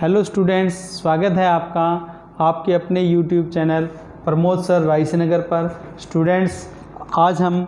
Hello students, स्वागत है आपका आपके अपने यूट्यूब चैनल प्रमोद सर रायसीनगर पर। स्टूडेंट्स, आज हम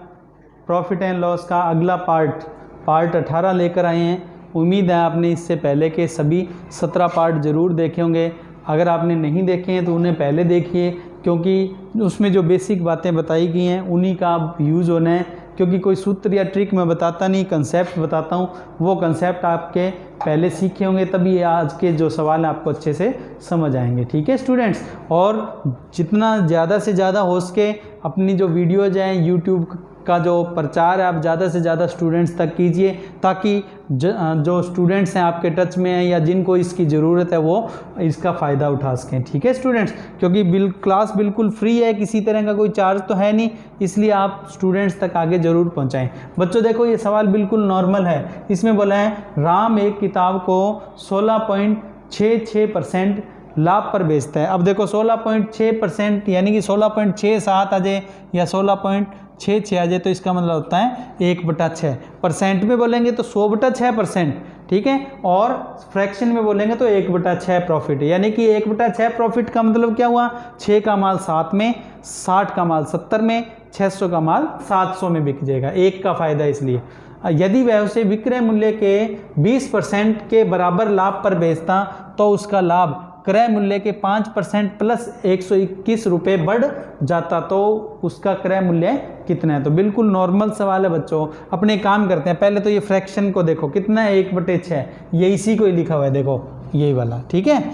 प्रॉफिट एंड लॉस का अगला पार्ट 18 लेकर आए हैं। उम्मीद है आपने इससे पहले के सभी 17 पार्ट ज़रूर देखे होंगे। अगर आपने नहीं देखे हैं तो उन्हें पहले देखिए, क्योंकि उसमें जो बेसिक बातें बताई गई हैं उन्हीं का यूज़ होना है। क्योंकि कोई सूत्र या ट्रिक मैं बताता नहीं, कंसेप्ट बताता हूँ। वो कंसेप्ट आपके पहले सीखे होंगे, तभी आज के जो सवाल आपको अच्छे से समझ आएंगे। ठीक है स्टूडेंट्स, और जितना ज़्यादा से ज़्यादा हो सके अपनी जो वीडियोज़ हैं यूट्यूब का जो प्रचार है आप ज़्यादा से ज़्यादा स्टूडेंट्स तक कीजिए, ताकि जो स्टूडेंट्स हैं आपके टच में हैं या जिनको इसकी ज़रूरत है वो इसका फ़ायदा उठा सकें। ठीक है स्टूडेंट्स, क्योंकि क्लास बिल्कुल फ्री है, किसी तरह का कोई चार्ज तो है नहीं, इसलिए आप स्टूडेंट्स तक आगे ज़रूर पहुंचाएं। बच्चों देखो, ये सवाल बिल्कुल नॉर्मल है। इसमें बोला है राम एक किताब को 16.66% लाभ पर बेचता है। अब देखो 16.6% यानी कि 16.67 आ जाए या 16.66 आ जाए, तो इसका मतलब होता है 1/6। परसेंट में बोलेंगे तो 100/6%, ठीक है, और फ्रैक्शन में बोलेंगे तो 1/6 प्रॉफिट। यानी कि 1/6 प्रॉफिट का मतलब क्या हुआ, 6 का माल 7 में, 60 का माल 70 में, 600 का माल 700 में बिक जाएगा। 1 का फायदा इसलिए। यदि वह उसे विक्रय मूल्य के 20% के बराबर लाभ पर बेचता तो उसका लाभ क्रय मूल्य के 5% प्लस 121 रुपये बढ़ जाता, तो उसका क्रय मूल्य कितना है। तो बिल्कुल नॉर्मल सवाल है बच्चों। अपने काम करते हैं। पहले तो ये फ्रैक्शन को देखो कितना है, 1/6, ये इसी को ही लिखा हुआ है, देखो यही वाला। ठीक है,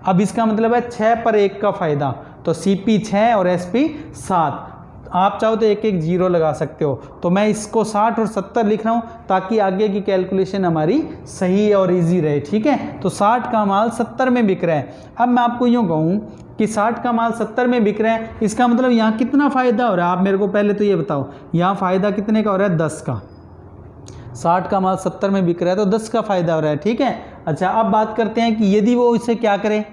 अब इसका मतलब है 6 पर 1 का फायदा, तो CP 6 और SP 7। आप चाहो तो एक एक जीरो लगा सकते हो। तो मैं इसको 60 और 70 लिख रहा हूँ ताकि आगे की कैलकुलेशन हमारी सही और इजी रहे। ठीक है, तो 60 का माल 70 में बिक रहा है। अब मैं आपको यूँ कहूँ कि 60 का माल 70 में बिक रहा है, इसका मतलब यहाँ कितना फ़ायदा हो रहा है। आप मेरे को पहले तो ये बताओ, यहाँ फ़ायदा कितने का हो रहा है, 10 का। 60 का माल 70 में बिक रहा है तो 10 का फ़ायदा हो रहा है। ठीक है, अच्छा अब बात करते हैं कि यदि वो इसे क्या करे,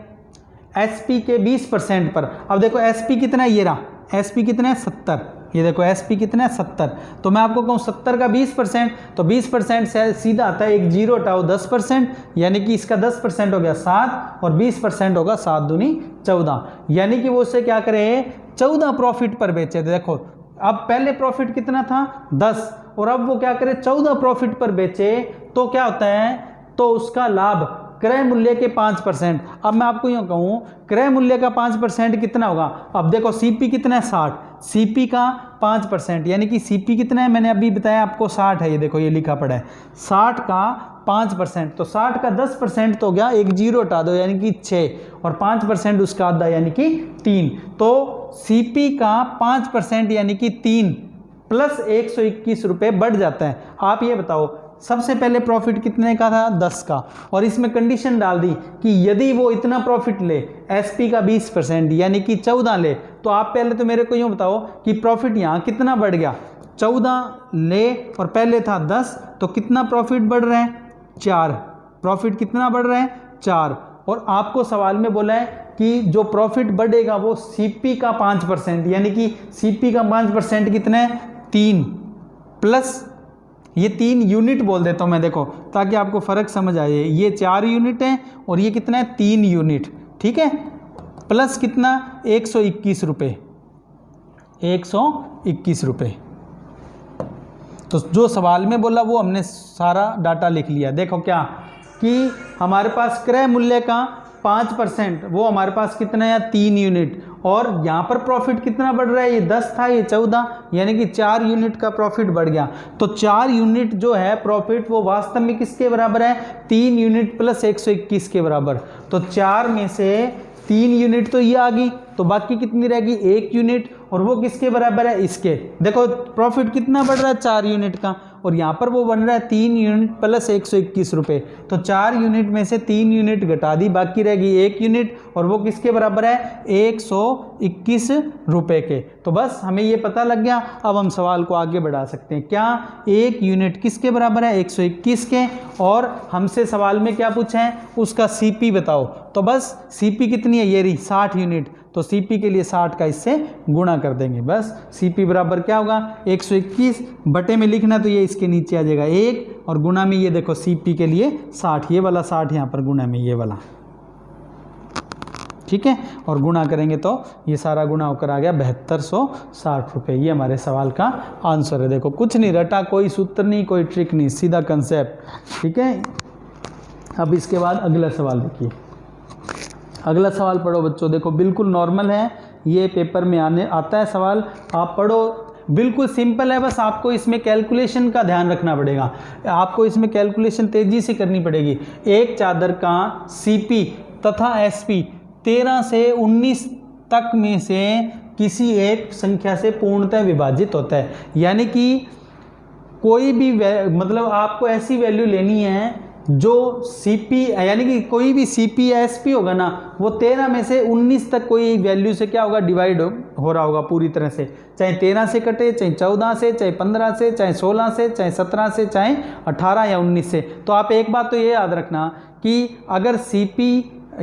SP के 20% पर। अब देखो SP कितना है, ये रहा SP कितना है, 70। ये देखो SP कितना है, 70। तो मैं आपको कहूँ 70 का 20%, तो 20% से सीधा आता है, एक जीरो हटाओ 10%, यानी कि इसका 10% हो गया 7 और 20% होगा 7 दूनी 14। यानी कि वो उससे क्या करे, 14 प्रॉफिट पर बेचे। देखो अब पहले प्रॉफिट कितना था, 10, और अब वो क्या करे, 14 प्रॉफिट पर बेचे, तो क्या होता है, तो उसका लाभ क्रय मूल्य के 5%। अब मैं आपको यूँ कहूँ क्रय मूल्य का 5% कितना होगा। अब देखो CP कितना है, 60, CP का 5% यानी कि CP कितना है, मैंने अभी बताया आपको 60 है, ये देखो ये लिखा पड़ा है, 60 का 5%, तो 60 का 10% तो हो गया, एक जीरो हटा दो यानी कि 6, और 5% उसका आधा यानी कि 3। तो CP का 5% यानी कि 3 प्लस 121 रुपये बढ़ जाता है। आप ये बताओ, सबसे पहले प्रॉफिट कितने का था, 10 का, और इसमें कंडीशन डाल दी कि यदि वो इतना प्रॉफिट ले, SP का 20% यानी कि 14 ले, तो आप पहले तो मेरे को यूँ बताओ कि प्रॉफिट यहाँ कितना बढ़ गया, 14 ले और पहले था 10, तो कितना प्रॉफिट बढ़ रहा है, 4। प्रॉफिट कितना बढ़ रहा है, 4। और आपको सवाल में बोला है कि जो प्रॉफिट बढ़ेगा वो CP का 5%, यानी कि CP का 5% कितना है, 3 प्लस ये 3 यूनिट बोल देता हूँ मैं, देखो ताकि आपको फ़र्क समझ आए। ये 4 यूनिट है और ये कितना है, 3 यूनिट। ठीक है, प्लस कितना, 121 रुपये, 121 रुपये। तो जो सवाल में बोला वो हमने सारा डाटा लिख लिया। देखो क्या कि हमारे पास क्रय मूल्य का 5%, वो हमारे पास कितना है, 3 यूनिट, और यहाँ पर प्रॉफिट कितना बढ़ रहा है, ये 10 था, ये 14, यानी कि 4 यूनिट का प्रॉफिट बढ़ गया। तो 4 यूनिट जो है प्रॉफिट वो वास्तव में किसके बराबर है, 3 यूनिट प्लस 121 के बराबर। तो 4 में से 3 यूनिट तो ये आ गई, तो बाकी कितनी रहेगी, 1 यूनिट, और वो किसके बराबर है, इसके। देखो प्रॉफिट कितना बढ़ रहा है, 4 यूनिट का, और यहाँ पर वो बन रहा है 3 यूनिट प्लस 121 रुपये। तो 4 यूनिट में से 3 यूनिट घटा दी, बाकी रहेगी 1 यूनिट, और वो किसके बराबर है, 121 रुपये के। तो बस हमें ये पता लग गया। अब हम सवाल को आगे बढ़ा सकते हैं। क्या 1 यूनिट किसके बराबर है, 121 के, और हमसे सवाल में क्या पूछा है, उसका CP बताओ। तो बस CP कितनी है, ये रही 60 यूनिट, तो CP के लिए 60 का इससे गुणा कर देंगे। बस CP बराबर क्या होगा, 121 बटे में लिखना तो ये इसके नीचे आ जाएगा 1, और गुणा में ये देखो CP के लिए 60, ये वाला 60 यहाँ पर गुणा में ये वाला। ठीक है, और गुणा करेंगे तो ये सारा गुणा होकर आ गया 7260 रुपये। ये हमारे सवाल का आंसर है। देखो कुछ नहीं रटा, कोई सूत्र नहीं, कोई ट्रिक नहीं, सीधा कंसेप्ट। ठीक है, अब इसके बाद अगला सवाल देखिए। अगला सवाल पढ़ो बच्चों, देखो बिल्कुल नॉर्मल है, ये पेपर में आता है सवाल, आप पढ़ो, बिल्कुल सिंपल है। बस आपको इसमें कैलकुलेशन का ध्यान रखना पड़ेगा, आपको इसमें कैलकुलेशन तेजी से करनी पड़ेगी। एक चादर का सीपी तथा एसपी 13 से 19 तक में से किसी एक संख्या से पूर्णतः विभाजित होता है। यानी कि कोई भी मतलब आपको ऐसी वैल्यू लेनी है जो सीपी यानी कि कोई भी सीपी या एसपी होगा ना, वो 13 में से 19 तक कोई वैल्यू से क्या होगा, डिवाइड हो रहा होगा पूरी तरह से, चाहे 13 से कटे, चाहे 14 से, चाहे 15 से, चाहे 16 से, चाहे 17 से, चाहे 18 या 19 से। तो आप एक बात तो ये याद रखना कि अगर सीपी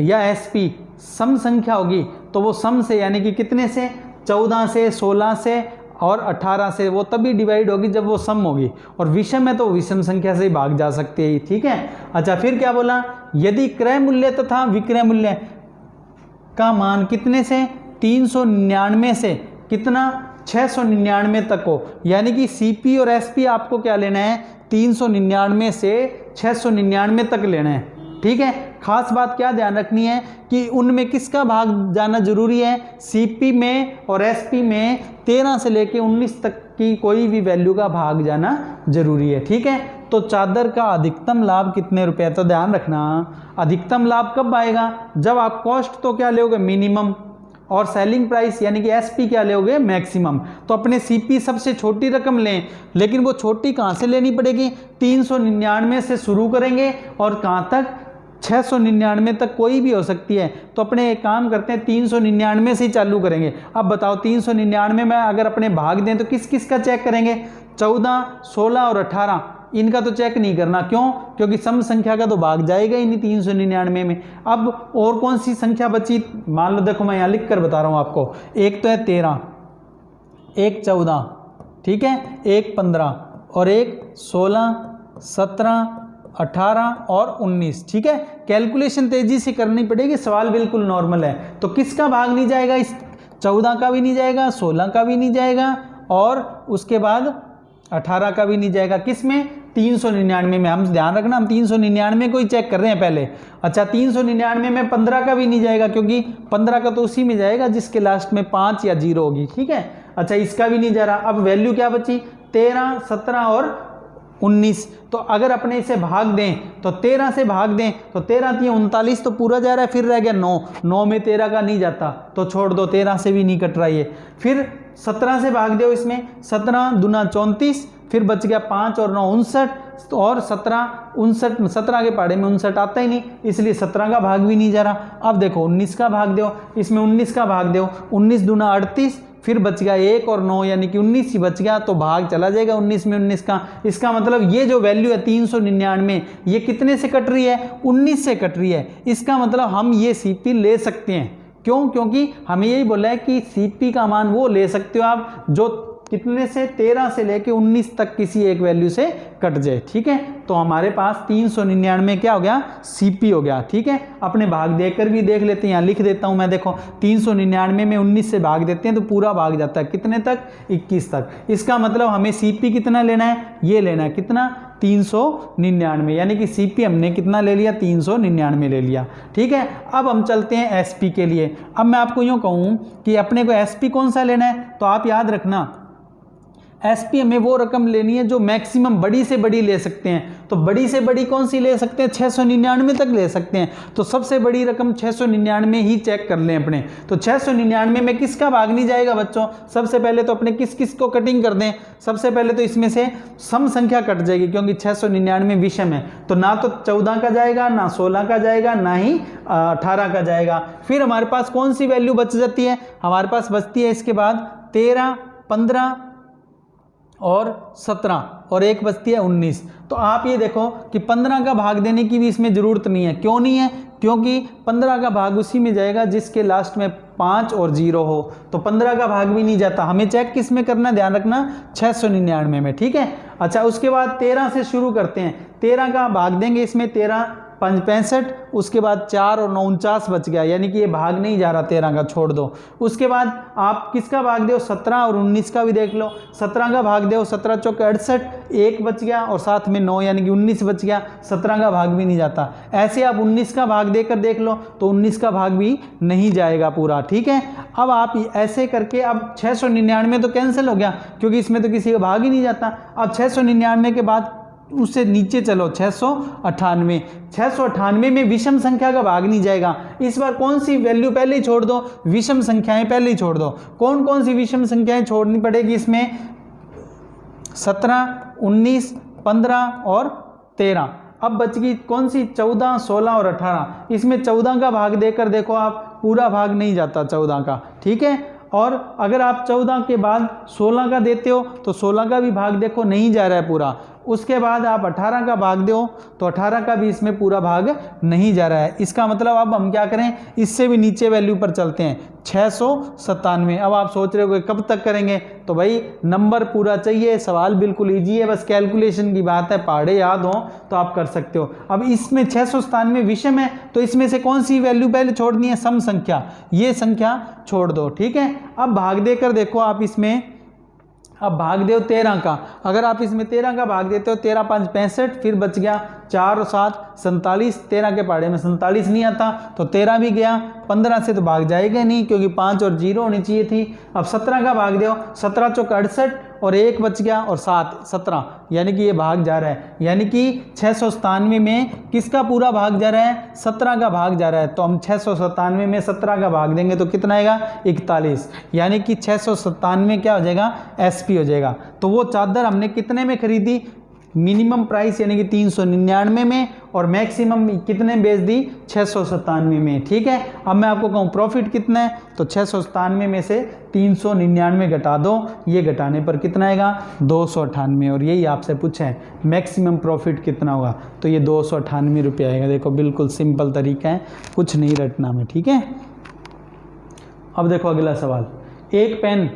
या एसपी सम संख्या होगी तो वो सम से यानी कि कितने से, 14 से, 16 से और 18 से, वो तभी डिवाइड होगी जब वो सम होगी, और विषम है तो विषम संख्या से ही भाग जा सकती है। ठीक है, अच्छा फिर क्या बोला, यदि क्रय मूल्य तथा विक्रय मूल्य का मान कितने से 399 से कितना 699 तक हो, यानी कि सीपी और एसपी आपको क्या लेना है, 399 से 699 तक लेना है। ठीक है, खास बात क्या ध्यान रखनी है कि उनमें किसका भाग जाना जरूरी है, सीपी में और एसपी में 13 से लेके 19 तक की कोई भी वैल्यू का भाग जाना जरूरी है। ठीक है, तो चादर का अधिकतम लाभ कितने रुपए, तो ध्यान रखना अधिकतम लाभ कब आएगा, जब आप कॉस्ट तो क्या लोगे मिनिमम, और सेलिंग प्राइस यानी कि एसपी क्या लोगे मैक्सिमम। तो अपने सीपी सबसे छोटी रकम लें, लेकिन वो छोटी कहाँ से लेनी पड़ेगी, 399 से शुरू करेंगे और कहाँ तक 699 तक कोई भी हो सकती है। तो अपने एक काम करते हैं 399 से ही चालू करेंगे। अब बताओ 399 में अगर अपने भाग दें तो किस किस का चेक करेंगे, 14, 16 और 18, इनका तो चेक नहीं करना। क्यों, क्योंकि सम संख्या का तो भाग जाएगा ही नहीं 399 में। अब और कौन सी संख्या बची, मान लो देखो मैं यहाँ लिख कर बता रहा हूँ आपको, एक तो है 13, एक 14, ठीक है, एक 15 और एक 16, 17, 18 और 19। ठीक है, कैलकुलेशन तेजी से करनी पड़ेगी, सवाल बिल्कुल नॉर्मल है। तो किसका भाग नहीं जाएगा, इस 14 का भी नहीं जाएगा, 16 का भी नहीं जाएगा और उसके बाद 18 का भी नहीं जाएगा, किसमें 399 में। हम ध्यान रखना हम 399 को ही चेक कर रहे हैं पहले। अच्छा 399 में 15 का भी नहीं जाएगा, क्योंकि 15 का तो उसी में जाएगा जिसके लास्ट में 5 या 0 होगी। ठीक है, अच्छा इसका भी नहीं जा रहा। अब वैल्यू क्या बची, 13, 17 और 19। तो अगर अपने इसे भाग दें तो 13 से भाग दें तो 13 3 39 तो पूरा जा रहा है, फिर रह गया 9, 9 में 13 का नहीं जाता तो छोड़ दो, 13 से भी नहीं कट रहा है। फिर 17 से भाग दो, इसमें 17 दूना 34, फिर बच गया 5 और 9 59 और 17 59, 17 के पहाड़े में 59 आता ही नहीं, इसलिए 17 का भाग भी नहीं जा रहा। अब देखो 19 का भाग दो, इसमें 19 का भाग दो, 19 दूना 38, फिर बच गया 1 और 9 यानी कि 19 ही बच गया, तो भाग चला जाएगा 19 में 19 का। इसका मतलब ये जो वैल्यू है 399 ये कितने से कट रही है, 19 से कट रही है। इसका मतलब हम ये सीपी ले सकते हैं। क्यों, क्योंकि हमें यही बोला है कि सीपी का मान वो ले सकते हो आप जो कितने से 13 से लेके 19 तक किसी एक वैल्यू से कट जाए। ठीक है, तो हमारे पास 399 क्या हो गया, सीपी हो गया। ठीक है, अपने भाग देकर भी देख लेते हैं, यहाँ लिख देता हूँ मैं। देखो 399 में 19 से भाग देते हैं तो पूरा भाग जाता है कितने तक, 21 तक। इसका मतलब हमें सीपी कितना लेना है, ये लेना है कितना, 399, यानी कि सीपी हमने कितना ले लिया, 399 ले लिया। ठीक है, अब हम चलते हैं एसपी के लिए। अब मैं आपको यूँ कहूँ कि अपने को एसपी कौन सा लेना है, तो आप याद रखना एसपी में वो रकम लेनी है जो मैक्सिमम बड़ी से बड़ी ले सकते हैं। तो बड़ी से बड़ी कौन सी ले सकते हैं, 699 तक ले सकते हैं। तो सबसे बड़ी रकम 699 ही चेक कर लें अपने। तो 699 में किसका भाग नहीं जाएगा बच्चों, सबसे पहले तो अपने किस किस को कटिंग कर दें। सबसे पहले तो इसमें से सम संख्या कट जाएगी, क्योंकि 699 विषम है, तो ना तो 14 का जाएगा, ना 16 का जाएगा, ना ही 18 का जाएगा। फिर हमारे पास कौन सी वैल्यू बच जाती है, हमारे पास बचती है इसके बाद 13, 15 और 17 और एक बचती है 19। तो आप ये देखो कि 15 का भाग देने की भी इसमें ज़रूरत नहीं है। क्यों नहीं है, क्योंकि 15 का भाग उसी में जाएगा जिसके लास्ट में 5 और 0 हो, तो 15 का भाग भी नहीं जाता। हमें चेक किस में करना, ध्यान रखना 699 में। ठीक है, अच्छा उसके बाद 13 से शुरू करते हैं, 13 का भाग देंगे इसमें, 13 5 65, उसके बाद 4 और 9 49 बच गया, यानी कि ये भाग नहीं जा रहा 13 का, छोड़ दो। उसके बाद आप किसका भाग दो, 17 और 19 का भी देख लो। 17 का भाग दो, 17 चौके 68, 1 बच गया और साथ में 9 यानी कि 19 बच गया, 17 का भाग भी नहीं जाता। ऐसे आप 19 का भाग देकर देख लो तो 19 का भाग भी नहीं जाएगा पूरा, ठीक है। अब आप ऐसे करके, अब 699 तो कैंसिल हो गया क्योंकि इसमें तो किसी का भाग ही नहीं जाता। अब 699 के बाद उससे नीचे चलो 698, 698 में विषम संख्या का भाग नहीं जाएगा। इस बार कौन सी वैल्यू पहले ही छोड़ दो, विषम संख्याएं पहले ही छोड़ दो। कौन कौन सी विषम संख्याएं छोड़नी पड़ेगी इसमें, 17, 19, 15 और 13। अब बच गई कौन सी, 14, 16 और 18। इसमें 14 का भाग देकर देखो आप, पूरा भाग नहीं जाता 14 का, ठीक है। और अगर आप 14 के बाद 16 का देते हो तो 16 का भी भाग देखो नहीं जा रहा है पूरा। उसके बाद आप 18 का भाग दो तो 18 का भी इसमें पूरा भाग नहीं जा रहा है। इसका मतलब अब हम क्या करें, इससे भी नीचे वैल्यू पर चलते हैं, 697। अब आप सोच रहे हो कि कब तक करेंगे, तो भाई नंबर पूरा चाहिए, सवाल बिल्कुल ईजी है, बस कैलकुलेशन की बात है, पहाड़े याद हो तो आप कर सकते हो। अब इसमें 697 विषम है तो इसमें से कौन सी वैल्यू पहले छोड़नी है, सम संख्या, ये संख्या छोड़ दो, ठीक है। अब भाग देकर देखो आप इसमें, अब भाग दो 13 का, अगर आप इसमें 13 का भाग देते हो, 13 5 65, फिर बच गया 4 और 7 47, 13 के पहाड़े में 47 नहीं आता तो 13 भी गया। 15 से तो भाग जाएगा नहीं क्योंकि 5 और 0 होनी चाहिए थी। अब 17 का भाग दो, 17 चौक 68 और 1 बच गया और 7 17, यानी कि ये भाग जा रहा है, यानी कि 697 में किसका पूरा भाग जा रहा है, 17 का भाग जा रहा है। तो हम 697 में 17 का भाग देंगे तो कितना आएगा, 41, यानी कि 697 क्या हो जाएगा, SP हो जाएगा। तो वो चादर हमने कितने में खरीदी, मिनिमम प्राइस यानी कि 399 में, और मैक्सिमम कितने बेच दी, 697 में, ठीक है। अब मैं आपको कहूँ प्रॉफिट कितना है, तो 697 में से 399 घटा दो, ये घटाने पर कितना आएगा, 298, और यही आपसे पूछा है मैक्सिमम प्रॉफिट कितना होगा, तो ये 298 रुपये आएगा। देखो बिल्कुल सिंपल तरीका है, कुछ नहीं रटना में, ठीक है। अब देखो अगला सवाल, एक पेन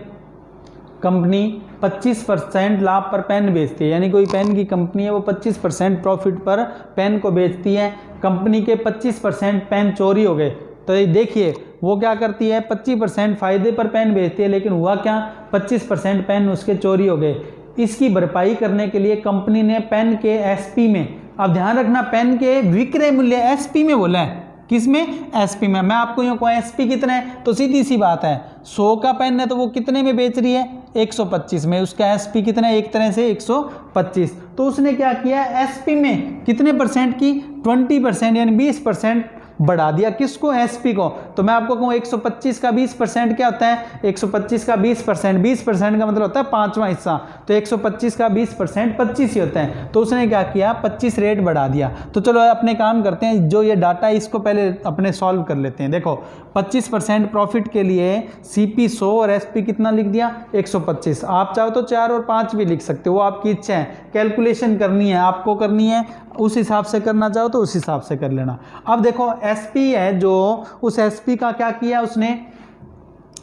कंपनी 25% लाभ पर पेन बेचती है, यानी कोई पेन की कंपनी है वो 25% प्रॉफिट पर पेन को बेचती है। कंपनी के 25% पेन चोरी हो गए, तो ये देखिए वो क्या करती है, 25% फायदे पर पेन बेचती है, लेकिन हुआ क्या, 25% पेन उसके चोरी हो गए। इसकी भरपाई करने के लिए कंपनी ने पेन के SP में, अब ध्यान रखना पेन के विक्रय मूल्य SP में बोला है, किसमें, SP में। मैं आपको यूँ कहूँ SP कितना है, तो सीधी सी बात है 100 का पेन है तो वो कितने में बेच रही है, 125 में, उसका SP कितना है, एक तरह से 125। तो उसने क्या किया, SP में कितने परसेंट की, 20% यानी 20% बढ़ा दिया, किसको, SP को। तो मैं आपको कहूँ 125 का 20% क्या होता है, 125 का 20%, 20% का मतलब होता है 5वां हिस्सा, तो 125 का 20% 25 ही होता है। तो उसने क्या किया, 25 रेट बढ़ा दिया। तो चलो अपने काम करते हैं, जो ये डाटा है इसको पहले अपने सॉल्व कर लेते हैं। देखो 25% प्रॉफिट के लिए CP 100 और SP कितना लिख दिया, 125। आप चाहो तो 4 और 5 भी लिख सकते हो, वो आपकी इच्छा है, कैलकुलेशन करनी है आपको, करनी है उस हिसाब से करना चाहो तो उस हिसाब से कर लेना। अब देखो SP है जो, उस SP का क्या किया उसने,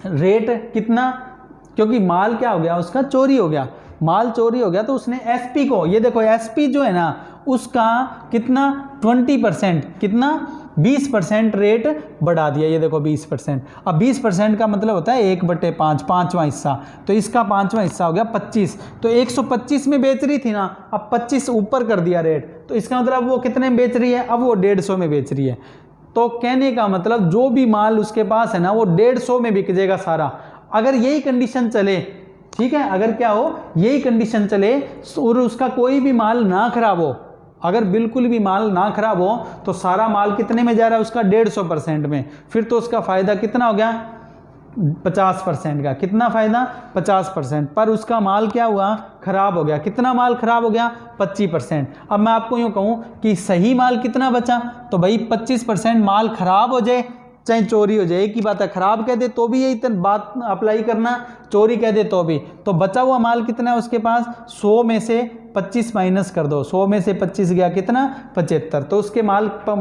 रेट कितना, क्योंकि माल क्या हो गया उसका, चोरी हो गया, माल चोरी हो गया, तो उसने SP को, ये देखो SP जो है ना उसका कितना, 20%, कितना 20% रेट बढ़ा दिया, ये देखो 20%। अब 20% का मतलब होता है 1/5, 5वां हिस्सा, तो इसका 5वां हिस्सा हो गया 25। तो 125 में बेच रही थी ना, अब 25 ऊपर कर दिया रेट, तो इसका मतलब वो कितने में बेच रही है, अब वो 150 में बेच रही है। तो कहने का मतलब जो भी माल उसके पास है ना वो 150 में बिक जाएगा सारा। अगर यही कंडीशन चले, ठीक है, अगर क्या हो, यही कंडीशन चले और उसका कोई भी माल ना खराब हो, अगर बिल्कुल भी माल ना खराब हो, तो सारा माल कितने में जा रहा है उसका, 150% में, फिर तो उसका फायदा कितना हो गया, 50% का। कितना फायदा, 50%, पर उसका माल क्या हुआ, खराब हो गया। कितना माल खराब हो गया, 25%। अब मैं आपको यूँ कहूँ कि सही माल कितना बचा, तो भाई 25% माल खराब हो जाए चाहे चोरी हो जाए, एक ही बात है, खराब कह दे तो भी यही बात अप्लाई करना, चोरी कह दे तो भी। तो बचा हुआ माल कितना है उसके पास, 100 में से 25 माइनस कर दो, 100 में से 25 गया कितना, 75। तो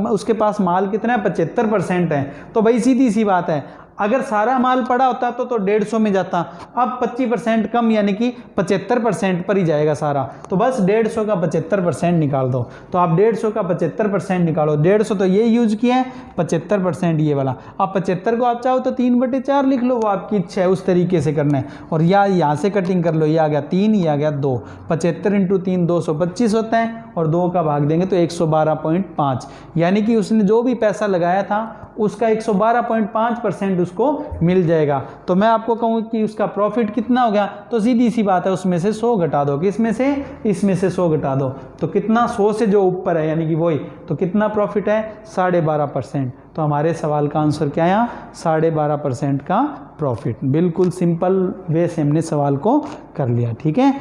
उसके पास माल कितना है, 75% है। तो भाई सीधी सी बात है, अगर सारा माल पड़ा होता तो 150 में जाता, अब 25% कम यानी कि 75% पर ही जाएगा सारा। तो बस 150 का 75% निकाल दो। तो आप 150 का 75% निकालो। 150 तो ये यूज किया है, 75% ये वाला। अब 75 को आप चाहो तो 3/4 लिख लो, वो आपकी इच्छा है, उस तरीके से करना है। और या यहाँ से कटिंग कर लो, ये आ गया 3, ये आ गया 2। 75 × 3 225 होता है, और 2 का भाग देंगे तो 112.5, यानी कि उसने जो भी पैसा लगाया था उसका 112.5% उसको मिल जाएगा। तो मैं आपको कहूँ कि उसका प्रॉफिट कितना हो गया, तो सीधी सी बात है, उसमें से 100 घटा दो। किसमें से? इसमें से 100 घटा दो। तो कितना? 100 से जो ऊपर है यानी कि वही, तो कितना प्रॉफिट है? 12.5%। तो हमारे सवाल का आंसर क्या आया? 12.5% का प्रॉफिट। बिल्कुल सिंपल वे से हमने सवाल को कर लिया। ठीक है,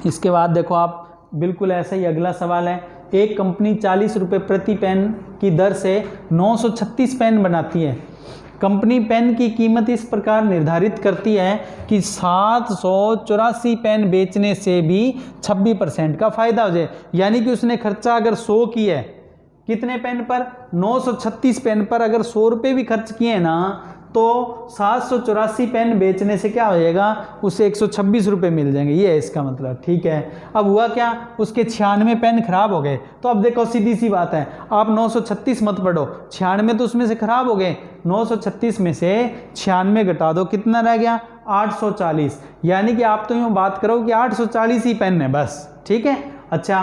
इसके बाद देखो आप, बिल्कुल ऐसा ही अगला सवाल है। एक कंपनी 40 रुपये प्रति पेन की दर से 936 पेन बनाती है। कंपनी पेन की कीमत इस प्रकार निर्धारित करती है कि 784 पेन बेचने से भी 26% का फायदा हो जाए। यानी कि उसने खर्चा अगर 100 की है, कितने पेन पर? 936 पेन पर अगर 100 रुपये भी खर्च किए ना, तो 784 पेन बेचने से क्या हो जाएगा? उसे 126 रुपये मिल जाएंगे। ये है इसका मतलब। ठीक है, अब हुआ क्या? उसके 96 पेन खराब हो गए। तो अब देखो सीधी सी बात है, आप 936 मत पढ़ो, 96 तो उसमें से खराब हो गए। 936 में से 96 घटा दो, कितना रह गया? 840। यानी कि आप तो यूँ बात करो कि 840 ही पेन है बस। ठीक है, अच्छा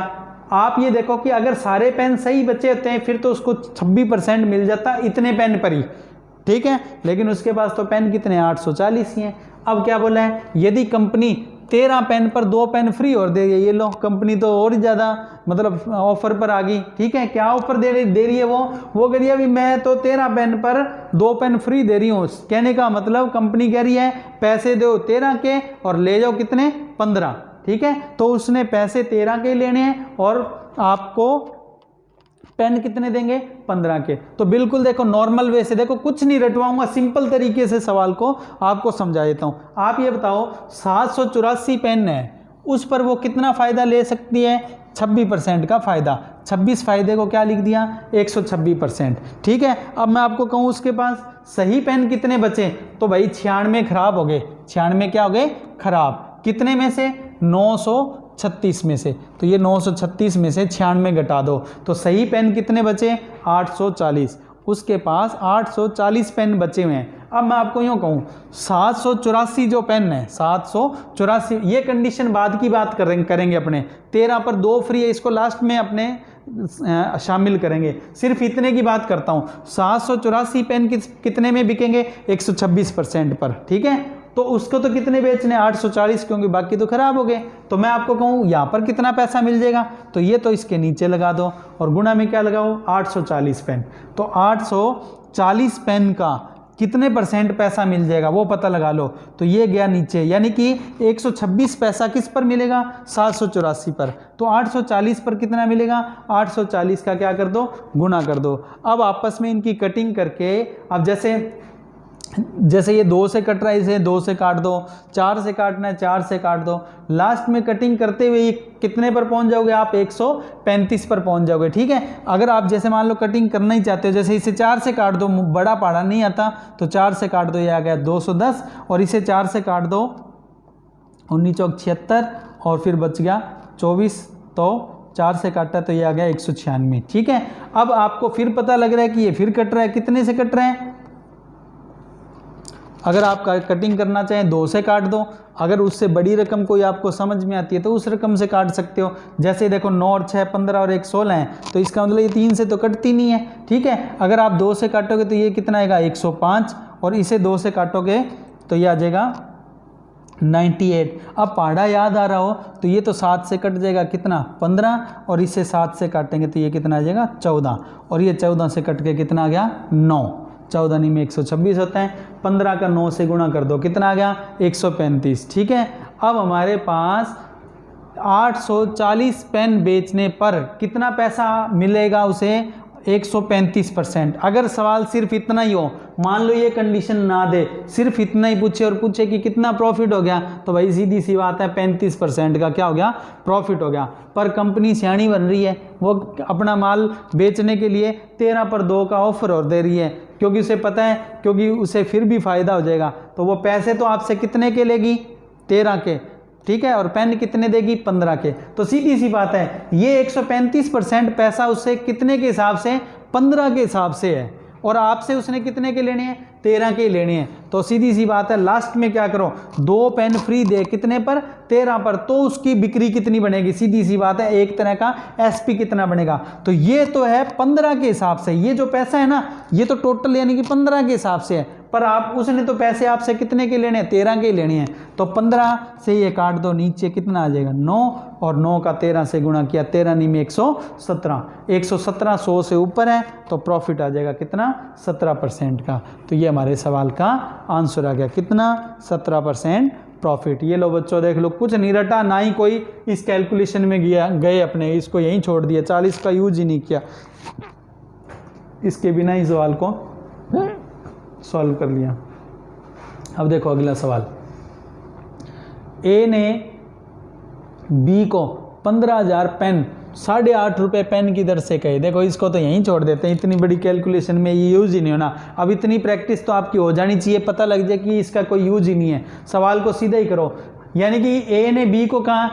आप ये देखो कि अगर सारे पेन सही बचे होते हैं फिर तो उसको 26% मिल जाता इतने पेन पर ही। ठीक है, लेकिन उसके पास तो पेन कितने? 840 ही हैं। अब क्या बोला है? यदि कंपनी 13 पेन पर 2 पेन फ्री और दे रही है, ये लो कंपनी तो और ज़्यादा मतलब ऑफर पर आ गई। ठीक है, क्या ऑफर दे रही है? वो कह रही है अभी मैं तो 13 पेन पर 2 पेन फ्री दे रही हूँ। कहने का मतलब कंपनी कह रही है पैसे दो 13 के और ले जाओ कितने? 15। ठीक है, तो उसने पैसे 13 के लेने हैं और आपको पेन कितने देंगे? 15 के। तो बिल्कुल देखो नॉर्मल वे से, देखो कुछ नहीं रटवाऊंगा, सिंपल तरीके से सवाल को आपको समझा देता हूं। आप ये बताओ 784 पेन है, उस पर वो कितना फ़ायदा ले सकती है? 26% का फ़ायदा। 26 फायदे को क्या लिख दिया? 126%। ठीक है, अब मैं आपको कहूँ उसके पास सही पेन कितने बचे? तो भाई 96 खराब हो गए। 96 क्या हो गए? खराब। कितने में से? 936 में से। तो ये 936 में से 96 घटा दो, तो सही पेन कितने बचे? 840। उसके पास 840 पेन बचे हुए हैं। अब मैं आपको यूँ कहूँ 784 जो पेन है, 784, ये कंडीशन बाद की बात करेंगे अपने। 13 पर 2 फ्री है, इसको लास्ट में अपने शामिल करेंगे। सिर्फ इतने की बात करता हूँ, 784 पेन कितने में बिकेंगे? 126% पर। ठीक है, तो उसको तो कितने बेचने? 840, क्योंकि बाकी तो खराब हो गए। तो मैं आपको कहूँ यहाँ पर कितना पैसा मिल जाएगा? तो ये तो इसके नीचे लगा दो और गुणा में क्या लगाओ? 840 पेन। तो 840 पेन का कितने % पैसा मिल जाएगा वो पता लगा लो। तो ये गया नीचे, यानी कि 126 पैसा किस पर मिलेगा? 784 पर। तो 840 पर कितना मिलेगा? 840 का क्या कर दो? गुणा कर दो। अब आपस में इनकी कटिंग करके, अब जैसे ये 2 से कट रहा है, इसे 2 से काट दो, 4 से काटना है 4 से काट दो। लास्ट में कटिंग करते हुए ये कितने पर पहुंच जाओगे? आप 135 पर पहुंच जाओगे। ठीक है, अगर आप जैसे मान लो कटिंग करना ही चाहते हो, जैसे इसे 4 से काट दो, बड़ा पहाड़ा नहीं आता, तो 4 से काट दो, ये आ गया 210, और इसे 4 से काट दो 19 चौक 76, और फिर बच गया 24, तो 4 से काटा तो ये आ गया 196। ठीक है, अब आपको फिर पता लग रहा है कि ये फिर कट रहा है। कितने से कट रहे हैं? अगर आप कटिंग करना चाहें 2 से काट दो, अगर उससे बड़ी रकम कोई आपको समझ में आती है तो उस रकम से काट सकते हो। जैसे देखो 9 और 6 15 और 1 16 है, तो इसका मतलब ये 3 से तो कटती नहीं है। ठीक है, अगर आप 2 से काटोगे तो ये कितना आएगा? 105, और इसे 2 से काटोगे तो ये आ जाएगा 98। अब पहाड़ा याद आ रहा हो तो ये तो 7 से कट जाएगा, कितना? 15, और इसे 7 से काटेंगे तो ये कितना आ जाएगा? 14, और ये 14 से कट के कितना आ गया? 9। 14 नहीं में 126 होता है, 15 का 9 से गुणा कर दो, कितना आ गया? 135। ठीक है, अब हमारे पास 840 पेन बेचने पर कितना पैसा मिलेगा उसे? 135%। अगर सवाल सिर्फ इतना ही हो, मान लो ये कंडीशन ना दे, सिर्फ इतना ही पूछे और पूछे कि कितना प्रॉफिट हो गया, तो भाई सीधी सी बात है 35% का क्या हो गया? प्रॉफिट हो गया। पर कंपनी सियाणी बन रही है, वो अपना माल बेचने के लिए 13 पर 2 का ऑफर और दे रही है, क्योंकि उसे पता है, क्योंकि उसे फिर भी फ़ायदा हो जाएगा। तो वो पैसे तो आपसे कितने के लेगी, 13 के, ठीक है, और पेन कितने देगी, 15 के। तो सीधी सी बात है, ये 135% पैसा उससे कितने के हिसाब से, 15 के हिसाब से है, और आपसे उसने कितने के लेने हैं, 13 के लेने हैं। तो सीधी सी बात है, लास्ट में क्या करो, 2 पेन फ्री दे कितने पर, 13 पर, तो उसकी बिक्री कितनी बनेगी, सीधी सी बात है, एक तरह का एसपी कितना बनेगा। तो ये तो है 15 के हिसाब से, ये जो पैसा है ना, ये तो टोटल यानी कि 15 के हिसाब से है, पर आप उसने तो पैसे आपसे कितने के लेने हैं, 13 के लेने हैं। तो 15 से ये काट दो, नीचे कितना आ जाएगा, 9, और 9 का 13 से गुणा किया, 13 नहीं में 117, 117 100 से ऊपर है, तो प्रॉफिट आ जाएगा कितना, 17% का। तो ये हमारे सवाल का आंसर आ गया, कितना, 17% प्रॉफिट। ये लो बच्चों देख लो, कुछ नहीं रटा, ना ही कोई इस कैलकुलेशन में गए अपने, इसको यहीं छोड़ दिया, 40 का यूज ही नहीं किया, इसके बिना ही सवाल को सॉल्व कर लिया। अब देखो अगला सवाल, ए ने बी को 15,000 पेन 8.5 रुपये पेन की दर से कहे। देखो इसको तो यहीं छोड़ देते हैं, इतनी बड़ी कैलकुलेशन में ये यूज ही नहीं होना। अब इतनी प्रैक्टिस तो आपकी हो जानी चाहिए, पता लग जाए कि इसका कोई यूज ही नहीं है। सवाल को सीधा ही करो, यानी कि ए ने बी को कहा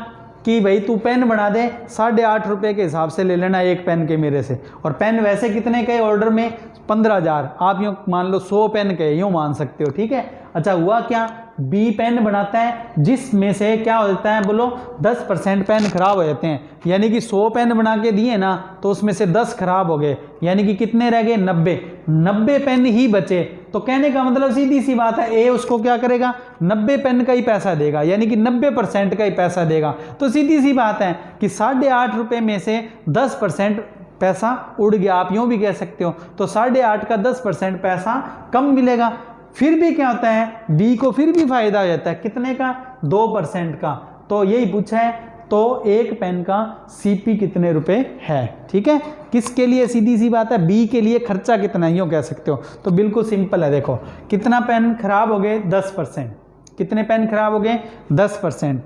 कि भाई तू पेन बना दे, 8.5 रुपये के हिसाब से ले लेना एक पेन के मेरे से, और पेन वैसे कितने के ऑर्डर में, 15,000, आप यूँ मान लो 100 पेन के, यूँ मान सकते हो, ठीक है। अच्छा हुआ क्या, बी पेन बनाता है जिसमें से क्या होता है, बोलो 10% पेन खराब हो जाते हैं, यानी कि 100 पेन बना के दिए ना, तो उसमें से 10 खराब हो गए, यानी कि कितने रह गए, 90 पेन ही बचे। तो कहने का मतलब सीधी सी बात है, ए उसको क्या करेगा, 90 पेन का ही पैसा देगा, यानी कि 90% का ही पैसा देगा। तो सीधी सी बात है कि 8.5 रुपये में से 10% पैसा उड़ गया, आप यूँ भी कह सकते हो। तो 8.5 का 10% पैसा कम मिलेगा। फिर भी क्या होता है, बी को फिर भी फायदा हो जाता है, कितने का, 2% का। तो यही पूछा है, तो एक पेन का सीपी कितने रुपए है, ठीक है। किसके लिए, सीधी सी बात है, बी के लिए खर्चा कितना है, यूँ कह सकते हो। तो बिल्कुल सिंपल है, देखो कितना पेन खराब हो गए, 10%। कितने पेन खराब हो गए, 10%।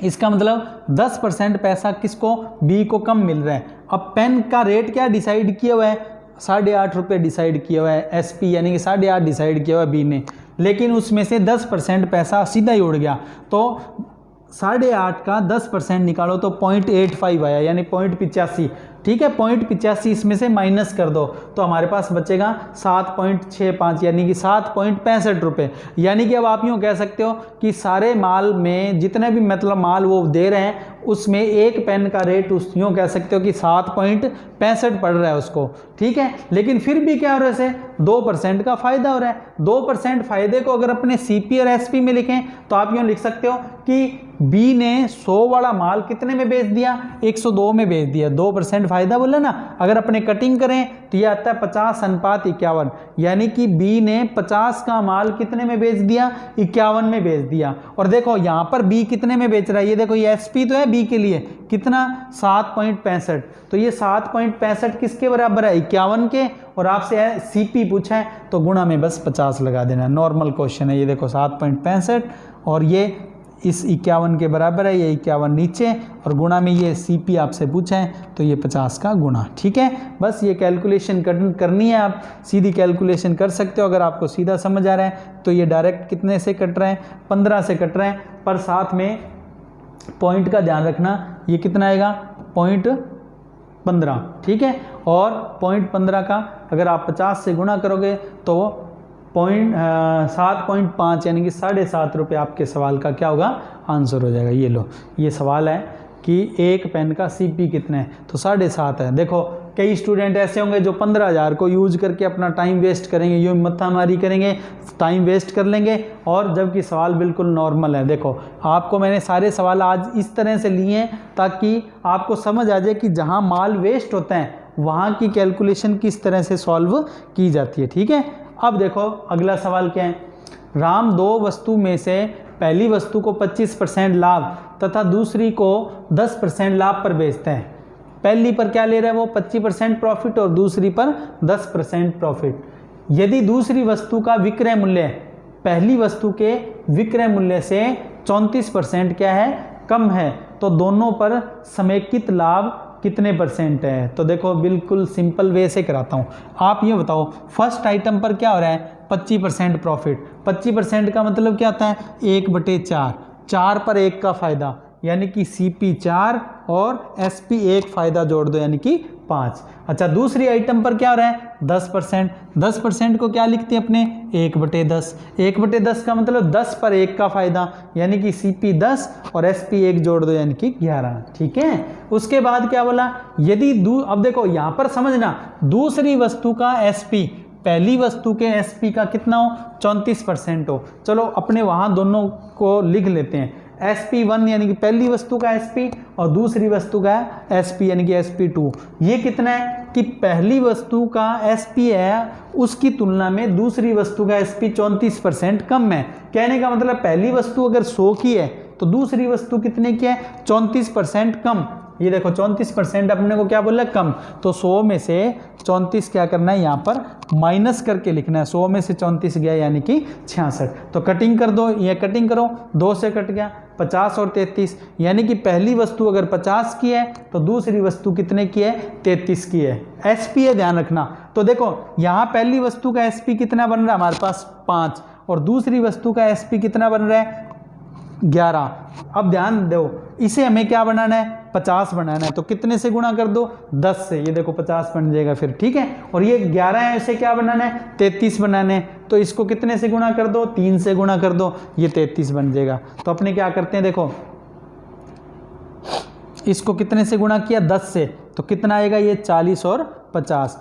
इसका मतलब 10% पैसा किसको, बी को कम मिल रहा है। अब पेन का रेट क्या डिसाइड किया हुआ है, 8.5 रुपये डिसाइड किया हुआ है, एसपी यानी कि 8.5 डिसाइड किया हुआ है बी ने, लेकिन उसमें से 10% पैसा सीधा ही उड़ गया। तो 8.5 का 10% निकालो तो 0.85 आया, यानी 0.85, ठीक है। 0.85 इसमें से माइनस कर दो तो हमारे पास बचेगा 7.65, यानी कि 7.65 रुपये। यानी कि अब आप यूँ कह सकते हो कि सारे माल में जितने भी मतलब माल वो दे रहे हैं, उसमें एक पेन का रेट उस यूँ कह सकते हो कि 7.65 पड़ रहा है उसको, ठीक है। लेकिन फिर भी क्या हो रहा है, 2% का फ़ायदा हो रहा है। 2% फ़ायदे को अगर अपने सीपी और एसपी में लिखें तो आप यूँ लिख सकते हो कि बी ने 100 वाला माल कितने में बेच दिया, 102 में बेच दिया, 2% फ़ायदा बोला ना। अगर अपने कटिंग करें तो ये आता है 50:51, यानी कि बी ने 50 का माल कितने में बेच दिया, 51 में बेच दिया। और देखो यहाँ पर बी कितने में बेच रहा है, ये देखो ये एसपी तो है बी के लिए, कितना, 7.65। तो ये 7.65 किसके बराबर है, 51 के, और आपसे सीपी पूछा है तो गुणा में बस 50 लगा देना, नॉर्मल क्वेश्चन है। ये देखो 7.65 और ये इस 51 के बराबर है, ये 51 नीचे, और गुणा में ये सीपी आपसे पूछा है तो ये 50 का गुणा, ठीक है। बस ये कैलकुलेशन करनी है, आप सीधी कैलकुलेशन कर सकते हो। अगर आपको सीधा समझ आ रहा है तो ये डायरेक्ट कितने से कट रहे हैं, 15 से कट रहे हैं, पर साथ में पॉइंट का ध्यान रखना, ये कितना आएगा, 0.15, ठीक है। और 0.15 का अगर आप 50 से गुणा करोगे तो 7.5 यानी कि 7.5 रुपये आपके सवाल का क्या होगा, आंसर हो जाएगा। ये लो, ये सवाल है कि एक पेन का सीपी कितना है, तो 7.5 है। देखो कई स्टूडेंट ऐसे होंगे जो 15,000 को यूज करके अपना टाइम वेस्ट करेंगे, यूँ मत्थामारी करेंगे, टाइम वेस्ट कर लेंगे, और जबकि सवाल बिल्कुल नॉर्मल है। देखो आपको मैंने सारे सवाल आज इस तरह से लिए हैं ताकि आपको समझ आ जाए कि जहाँ माल वेस्ट होता है वहाँ की कैलकुलेशन किस तरह से सॉल्व की जाती है, ठीक है। अब देखो अगला सवाल क्या है, राम 2 वस्तु में से पहली वस्तु को 25% लाभ तथा दूसरी को 10% लाभ पर बेचते हैं। पहली पर क्या ले रहा है वो, 25% प्रॉफिट, और दूसरी पर 10% प्रॉफिट। यदि दूसरी वस्तु का विक्रय मूल्य पहली वस्तु के विक्रय मूल्य से 34% क्या है, कम है, तो दोनों पर समेकित लाभ कितने परसेंट है। तो देखो बिल्कुल सिंपल वे से कराता हूँ। आप ये बताओ फर्स्ट आइटम पर क्या हो रहा है 25% प्रॉफिट। 25% का मतलब क्या होता है 1/4, 4 पर 1 का फ़ायदा यानी कि CP 4 और SP 1 फ़ायदा जोड़ दो यानी कि 5। अच्छा दूसरी आइटम पर क्या हो रहा है 10%। 10% को क्या लिखते हैं अपने 1/10। 1/10 का मतलब 10 पर 1 का फ़ायदा यानी कि CP 10 और SP 1 जोड़ दो यानी कि 11। ठीक है। उसके बाद क्या बोला यदि अब देखो यहाँ पर समझना दूसरी वस्तु का SP पहली वस्तु के SP का कितना हो 34% हो। चलो अपने वहाँ दोनों को लिख लेते हैं। SP1 यानी कि पहली वस्तु का SP और दूसरी वस्तु का SP यानी कि SP2। ये कितना है कि पहली वस्तु का SP है उसकी तुलना में दूसरी वस्तु का SP 34% कम है। कहने का मतलब पहली वस्तु अगर 100 की है तो दूसरी वस्तु कितने की है 34% कम। ये देखो 34% अपने को क्या बोला कम, तो 100 में से 34 क्या करना है यहाँ पर माइनस करके लिखना है। 100 में से 34 गया यानी कि 66। तो कटिंग कर दो, ये कटिंग करो 2 से कट गया 50 और 33 यानी कि पहली वस्तु अगर 50 की है तो दूसरी वस्तु कितने की है 33 की है। SP है ध्यान रखना। तो देखो यहाँ पहली वस्तु का SP कितना बन रहा है हमारे पास 5 और दूसरी वस्तु का SP कितना बन रहा है 11। अब ध्यान दो इसे हमें क्या बनाना है 50 बनाना है। तो कितने से गुणा कर दो 10 से, ये देखो 50 बन जाएगा फिर। ठीक है। और ये 11 है इसे क्या बनाना है 33 बनाना है। तो इसको कितने से गुणा कर दो 3 से गुणा कर दो, ये 33 बन जाएगा। तो अपने क्या करते हैं देखो इसको कितने से गुणा किया 10 से, तो कितना आएगा ये 40 और 50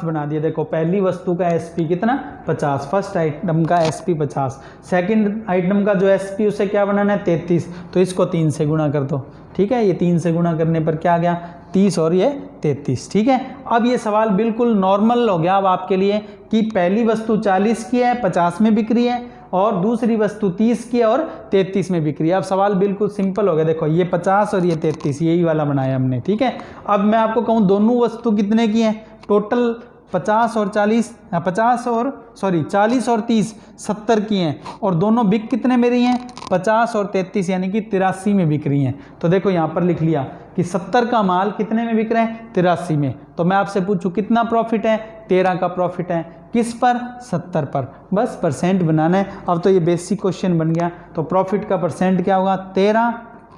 बना दिया। देखो पहली वस्तु का SP कितना 50, फर्स्ट आइटम का SP 50, सेकंड आइटम का जो SP उसे क्या बनाना है 33। तो इसको 3 से गुणा कर दो। ठीक है। ये 3 से गुणा करने पर क्या आ गया 30 और ये 33। ठीक है। अब ये सवाल बिल्कुल नॉर्मल हो गया अब आपके लिए कि पहली वस्तु 40 की है 50 में बिक रही है और दूसरी वस्तु 30 की है और 33 में बिक रही है। अब सवाल बिल्कुल सिंपल हो गया। देखो ये 50 और ये 33 यही वाला बनाया हमने। ठीक है। अब मैं आपको कहूँ दोनों वस्तु कितने की है टोटल 40 और 30 70 की हैं और दोनों बिक कितने में रही हैं 50 और 33 यानी कि 83 में बिक रही हैं। तो देखो यहाँ पर लिख लिया कि 70 का माल कितने में बिक रहा है 83 में। तो मैं आपसे पूछूं कितना प्रॉफिट है 13 का प्रॉफिट है। किस पर 70 पर। बस परसेंट बनाना है। अब तो ये बेसिक क्वेश्चन बन गया। तो प्रॉफिट का परसेंट क्या होगा 13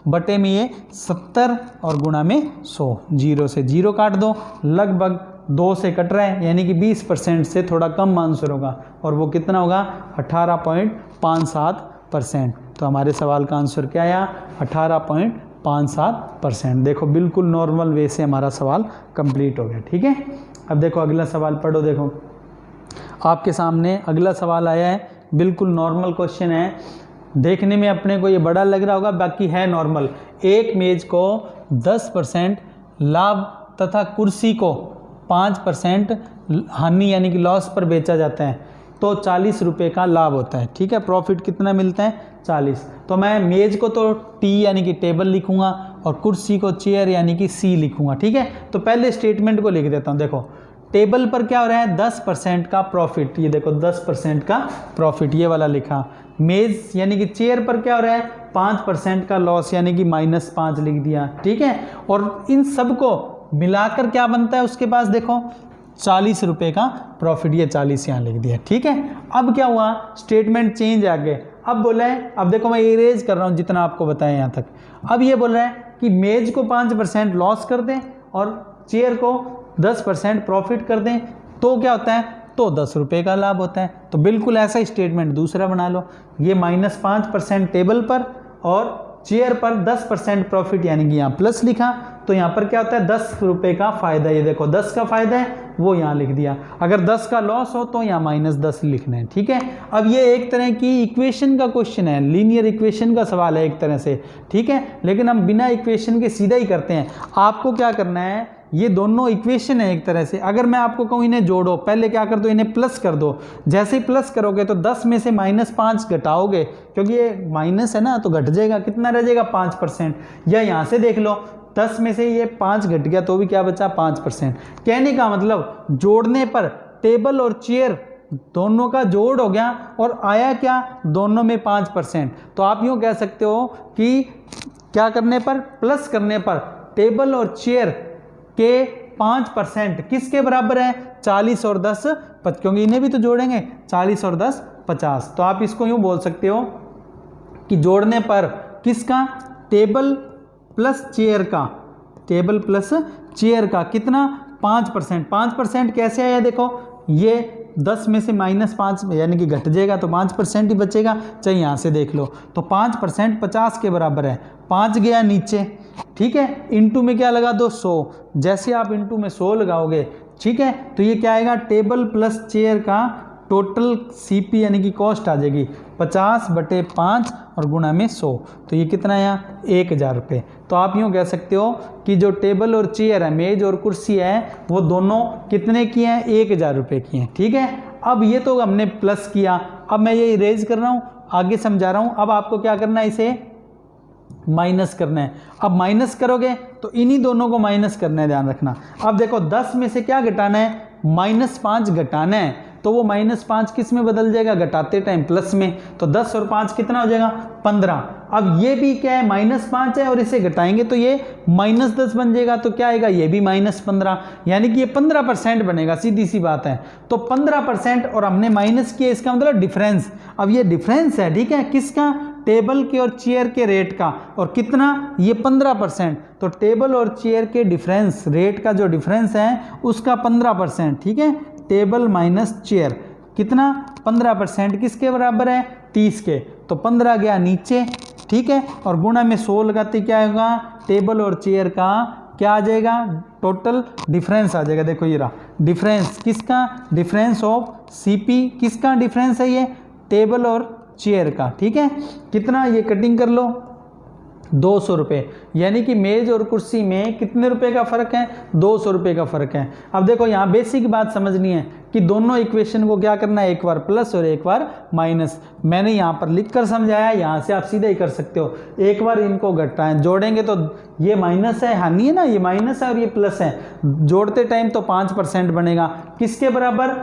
बटे में ये 70 और गुणा में 100। 0 से 0 काट दो, लगभग 2 से कट रहा है यानी कि 20% से थोड़ा कम आंसर होगा और वो कितना होगा 18.57%। तो हमारे सवाल का आंसर क्या आया 18.57%। देखो बिल्कुल नॉर्मल वे से हमारा सवाल कंप्लीट हो गया। ठीक है। अब देखो अगला सवाल पढ़ो। देखो आपके सामने अगला सवाल आया है, बिल्कुल नॉर्मल क्वेश्चन है। देखने में अपने को ये बड़ा लग रहा होगा, बाकी है नॉर्मल। एक मेज को 10% लाभ तथा कुर्सी को 5% हानि यानी कि लॉस पर बेचा जाता है तो 40 रुपये का लाभ होता है। ठीक है। प्रॉफिट कितना मिलता है 40। तो मैं मेज को तो T यानी कि टेबल लिखूंगा और कुर्सी को चेयर यानी कि C लिखूंगा। ठीक है। तो पहले स्टेटमेंट को लिख देता हूँ। देखो टेबल पर क्या हो रहा है 10% का प्रॉफिट, ये देखो 10% का प्रॉफिट ये वाला लिखा। मेज यानी कि चेयर पर क्या हो रहा है 5% का लॉस यानी कि -5 लिख दिया। ठीक है। और इन सबको मिलाकर क्या बनता है उसके पास देखो 40 रुपये का प्रॉफिट, ये 40 यहाँ लिख दिया। ठीक है। अब क्या हुआ स्टेटमेंट चेंज आगे। अब बोला है, अब देखो मैं इरेज कर रहा हूँ जितना आपको बताया यहाँ तक। अब ये बोल रहा है कि मेज को 5% लॉस कर दें और चेयर को 10% प्रॉफिट कर दें तो क्या होता है तो 10 रुपये का लाभ होता है। तो बिल्कुल ऐसा स्टेटमेंट दूसरा बना लो। ये -5% टेबल पर और चेयर पर 10% प्रॉफिट यानी कि यहाँ प्लस लिखा। तो यहाँ पर क्या होता है 10 रुपये का फ़ायदा, ये देखो 10 का फ़ायदा है वो यहाँ लिख दिया। अगर 10 का लॉस हो तो यहाँ -10 लिखना है। ठीक है। अब ये एक तरह की इक्वेशन का क्वेश्चन है, लीनियर इक्वेशन का सवाल है एक तरह से। ठीक है। लेकिन हम बिना इक्वेशन के सीधा ही करते हैं। आपको क्या करना है ये दोनों इक्वेशन है एक तरह से। अगर मैं आपको कहूँ इन्हें जोड़ो, पहले क्या कर दो इन्हें प्लस कर दो। जैसे ही प्लस करोगे तो 10 में से -5 घटाओगे क्योंकि ये माइनस है ना तो घट जाएगा, कितना रह जाएगा 5%। या यहाँ से देख लो 10 में से ये 5 घट गया तो भी क्या बचा 5%। कहने का मतलब जोड़ने पर टेबल और चेयर दोनों का जोड़ हो गया और आया क्या दोनों में 5%। तो आप यूँ कह सकते हो कि क्या करने पर प्लस करने पर टेबल और चेयर के 5% किसके बराबर है? 40 और 10 क्योंकि इन्हें भी तो जोड़ेंगे, 40 और 10 50। तो आप इसको यूँ बोल सकते हो कि जोड़ने पर किसका? टेबल प्लस चेयर का, टेबल प्लस चेयर का कितना? 5%। 5% कैसे आया? देखो ये 10 में से -5 यानी कि घट जाएगा तो 5% ही बचेगा, चाहे यहाँ से देख लो। तो 5% 50 के बराबर है, 5 गया नीचे, ठीक है। इंटू में क्या लगा दो? 100। जैसे आप इंटू में 100 लगाओगे, ठीक है, तो ये क्या आएगा? टेबल प्लस चेयर का टोटल सीपी यानी कि कॉस्ट आ जाएगी 50/5 और गुणा में 100। तो ये कितना आया? 1000 रुपये। तो आप यूँ कह सकते हो कि जो टेबल और चेयर है, मेज और कुर्सी है, वो दोनों कितने की हैं? 1000 रुपये की हैं, ठीक है। अब ये तो हमने प्लस किया, अब मैं ये इरेज कर रहा हूँ, आगे समझा रहा हूँ। अब आपको क्या करना है? इसे माइनस करना है। अब माइनस करोगे तो इन्हीं दोनों को माइनस करना है, ध्यान रखना। अब देखो 10 में से क्या घटाना है? -5 घटाना है, तो वो -5 किस में बदल जाएगा? घटाते टाइम प्लस में। तो 10 और 5 कितना हो जाएगा? 15। अब ये भी क्या है? -5 है और इसे घटाएंगे तो ये -10 बन जाएगा, तो क्या आएगा? ये भी -15, यानी कि ये 15% बनेगा, सीधी सी बात है। तो 15% और हमने माइनस किया, इसका मतलब डिफरेंस। अब ये डिफरेंस है, ठीक है, किसका? टेबल के और चेयर के रेट का, और कितना? ये 15%। तो टेबल और चेयर के डिफरेंस रेट का जो डिफरेंस है उसका 15%, ठीक है। टेबल माइनस चेयर कितना? 15% किसके बराबर है? 30 के। तो 15 गया नीचे, ठीक है, और गुणा में 100 लगाते क्या होगा? टेबल और चेयर का क्या आ जाएगा? टोटल डिफरेंस आ जाएगा। देखो ये रहा डिफरेंस, किसका? डिफरेंस ऑफ सीपी, किसका डिफरेंस है? ये टेबल और चेयर का, ठीक है। कितना? ये कटिंग कर लो, 200 रुपये, यानी कि मेज और कुर्सी में कितने रुपए का फ़र्क है? 200 रुपये का फ़र्क है। अब देखो यहाँ बेसिक बात समझनी है कि दोनों इक्वेशन को क्या करना है? एक बार प्लस और एक बार माइनस। मैंने यहाँ पर लिख कर समझाया, यहाँ से आप सीधे ही कर सकते हो। एक बार इनको घटाएं, जोड़ेंगे तो ये माइनस है, हानि है ना, ये माइनस है और ये प्लस है, जोड़ते टाइम तो 5% बनेगा। किसके बराबर?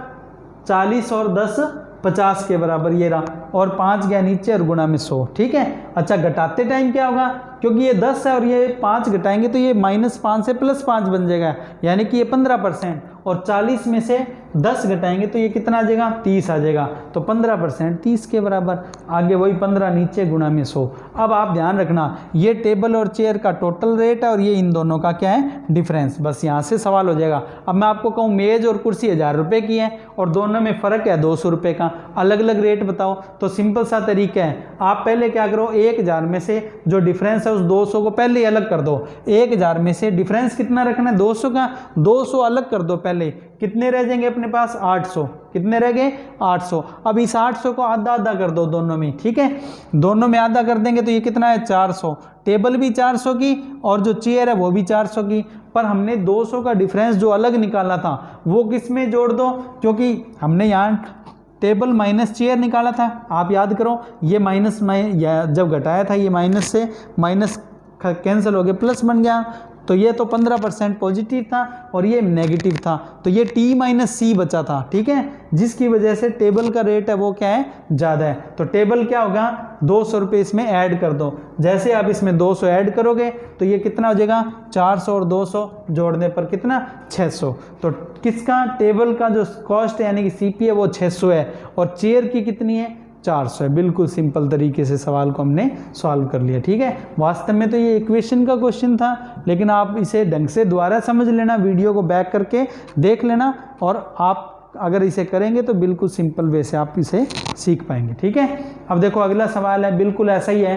40 और 10 50 के बराबर, ये रहा, और 5 गया नीचे और गुणा में 100, ठीक है। अच्छा, घटाते टाइम क्या होगा? क्योंकि ये 10 है और ये 5 घटाएंगे तो ये -5 से +5 बन जाएगा, यानी कि ये 15%, और 40 में से 10 घटाएंगे तो ये कितना आ जाएगा? 30 आ जाएगा। तो 15% 30 के बराबर, आगे वही 15 नीचे गुणा में 100। अब आप ध्यान रखना, ये टेबल और चेयर का टोटल रेट है और ये इन दोनों का क्या है? डिफरेंस। बस यहाँ से सवाल हो जाएगा। अब मैं आपको कहूँ मेज और कुर्सी 1000 रुपये की है और दोनों में फ़र्क है 200 रुपये का, अलग अलग रेट बताओ। तो सिंपल सा तरीका है, आप पहले क्या करो? 1000 में से जो डिफरेंस है उस 200 को पहले ही अलग कर दो। 1000 में से डिफरेंस कितना रखना है? 200 का, 200 अलग कर दो पहले। कितने रह जाएंगे अपने पास? 800। कितने रह गए? 800। अब इस 800 को आधा आधा कर दो दोनों में, ठीक है। दोनों में आधा कर देंगे तो ये कितना है? 400। टेबल भी 400 की और जो चेयर है वो भी 400 की, पर हमने 200 का डिफरेंस जो अलग निकाला था वो किस में जोड़ दो? क्योंकि हमने यहाँ टेबल माइनस चेयर निकाला था, आप याद करो। ये माइनस जब घटाया था ये माइनस से माइनस कैंसिल हो गया, प्लस बन गया। तो ये तो 15% पॉजिटिव था और ये नेगेटिव था, तो ये T-C बचा था, ठीक है, जिसकी वजह से टेबल का रेट है वो क्या है? ज़्यादा है। तो टेबल क्या होगा? 200 रुपये इसमें ऐड कर दो। जैसे आप इसमें 200 ऐड करोगे तो ये कितना हो जाएगा? 400 और 200 जोड़ने पर कितना? 600। तो किसका? टेबल का जो कॉस्ट है यानी कि सीपी है वो 600 है और चेयर की कितनी है? 400 है। बिल्कुल सिंपल तरीके से सवाल को हमने सॉल्व कर लिया, ठीक है। वास्तव में तो ये इक्वेशन का क्वेश्चन था, लेकिन आप इसे ढंग से दोबारा समझ लेना, वीडियो को बैक करके देख लेना, और आप अगर इसे करेंगे तो बिल्कुल सिंपल वे से आप इसे सीख पाएंगे, ठीक है। अब देखो अगला सवाल है, बिल्कुल ऐसा ही है।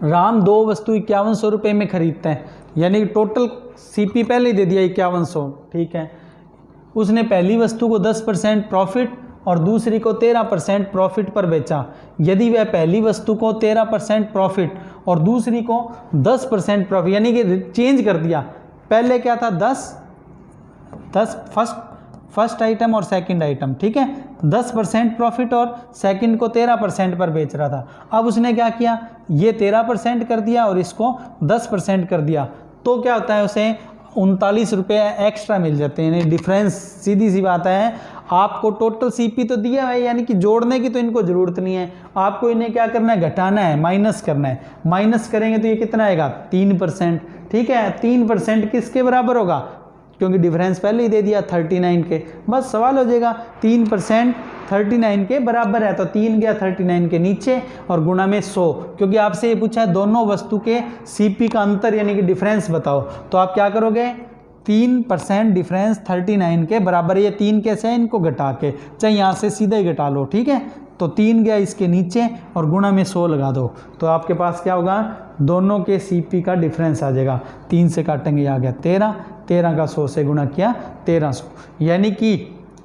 राम 2 वस्तु 5100 रुपये में खरीदता है, यानी टोटल सीपी पहले ही दे दिया 5100, ठीक है। उसने पहली वस्तु को 10% प्रॉफिट और दूसरी को 13% प्रॉफिट पर बेचा। यदि वह पहली वस्तु को 13% प्रॉफिट और दूसरी को 10% प्रॉफिट, यानी कि चेंज कर दिया, पहले क्या था? 10 फर्स्ट आइटम और सेकंड आइटम, ठीक है, 10% प्रॉफिट और सेकंड को 13% पर बेच रहा था। अब उसने क्या किया? ये 13% कर दिया और इसको 10% कर दिया, तो क्या होता है? उसे 39 रुपये एक्स्ट्रा मिल जाते हैं, यानी डिफरेंस, सीधी सी बात है। आपको टोटल सीपी तो दिया है, यानी कि जोड़ने की तो इनको जरूरत नहीं है, आपको इन्हें क्या करना है, घटाना है, माइनस करना है। माइनस करेंगे तो ये कितना आएगा, 3%। ठीक है, 3% किसके बराबर होगा, क्योंकि डिफरेंस पहले ही दे दिया 39 के, बस सवाल हो जाएगा 3% 39 के बराबर है, तो 3 गया 39 के नीचे और गुणा में 100, क्योंकि आपसे ये पूछा है दोनों वस्तु के सीपी का अंतर यानी कि डिफरेंस बताओ, तो आप क्या करोगे, 3% डिफरेंस 39 के बराबर, ये 3 कैसे है, इनको घटा के, चाहे यहाँ से सीधा ही घटा लो। ठीक है, तो 3 गया इसके नीचे और गुणा में 100 लगा दो, तो आपके पास क्या होगा, दोनों के सीपी का डिफरेंस आ जाएगा। 3 से काटेंगे आ गया 13, 13 का 100 से गुणा किया 1300, यानी कि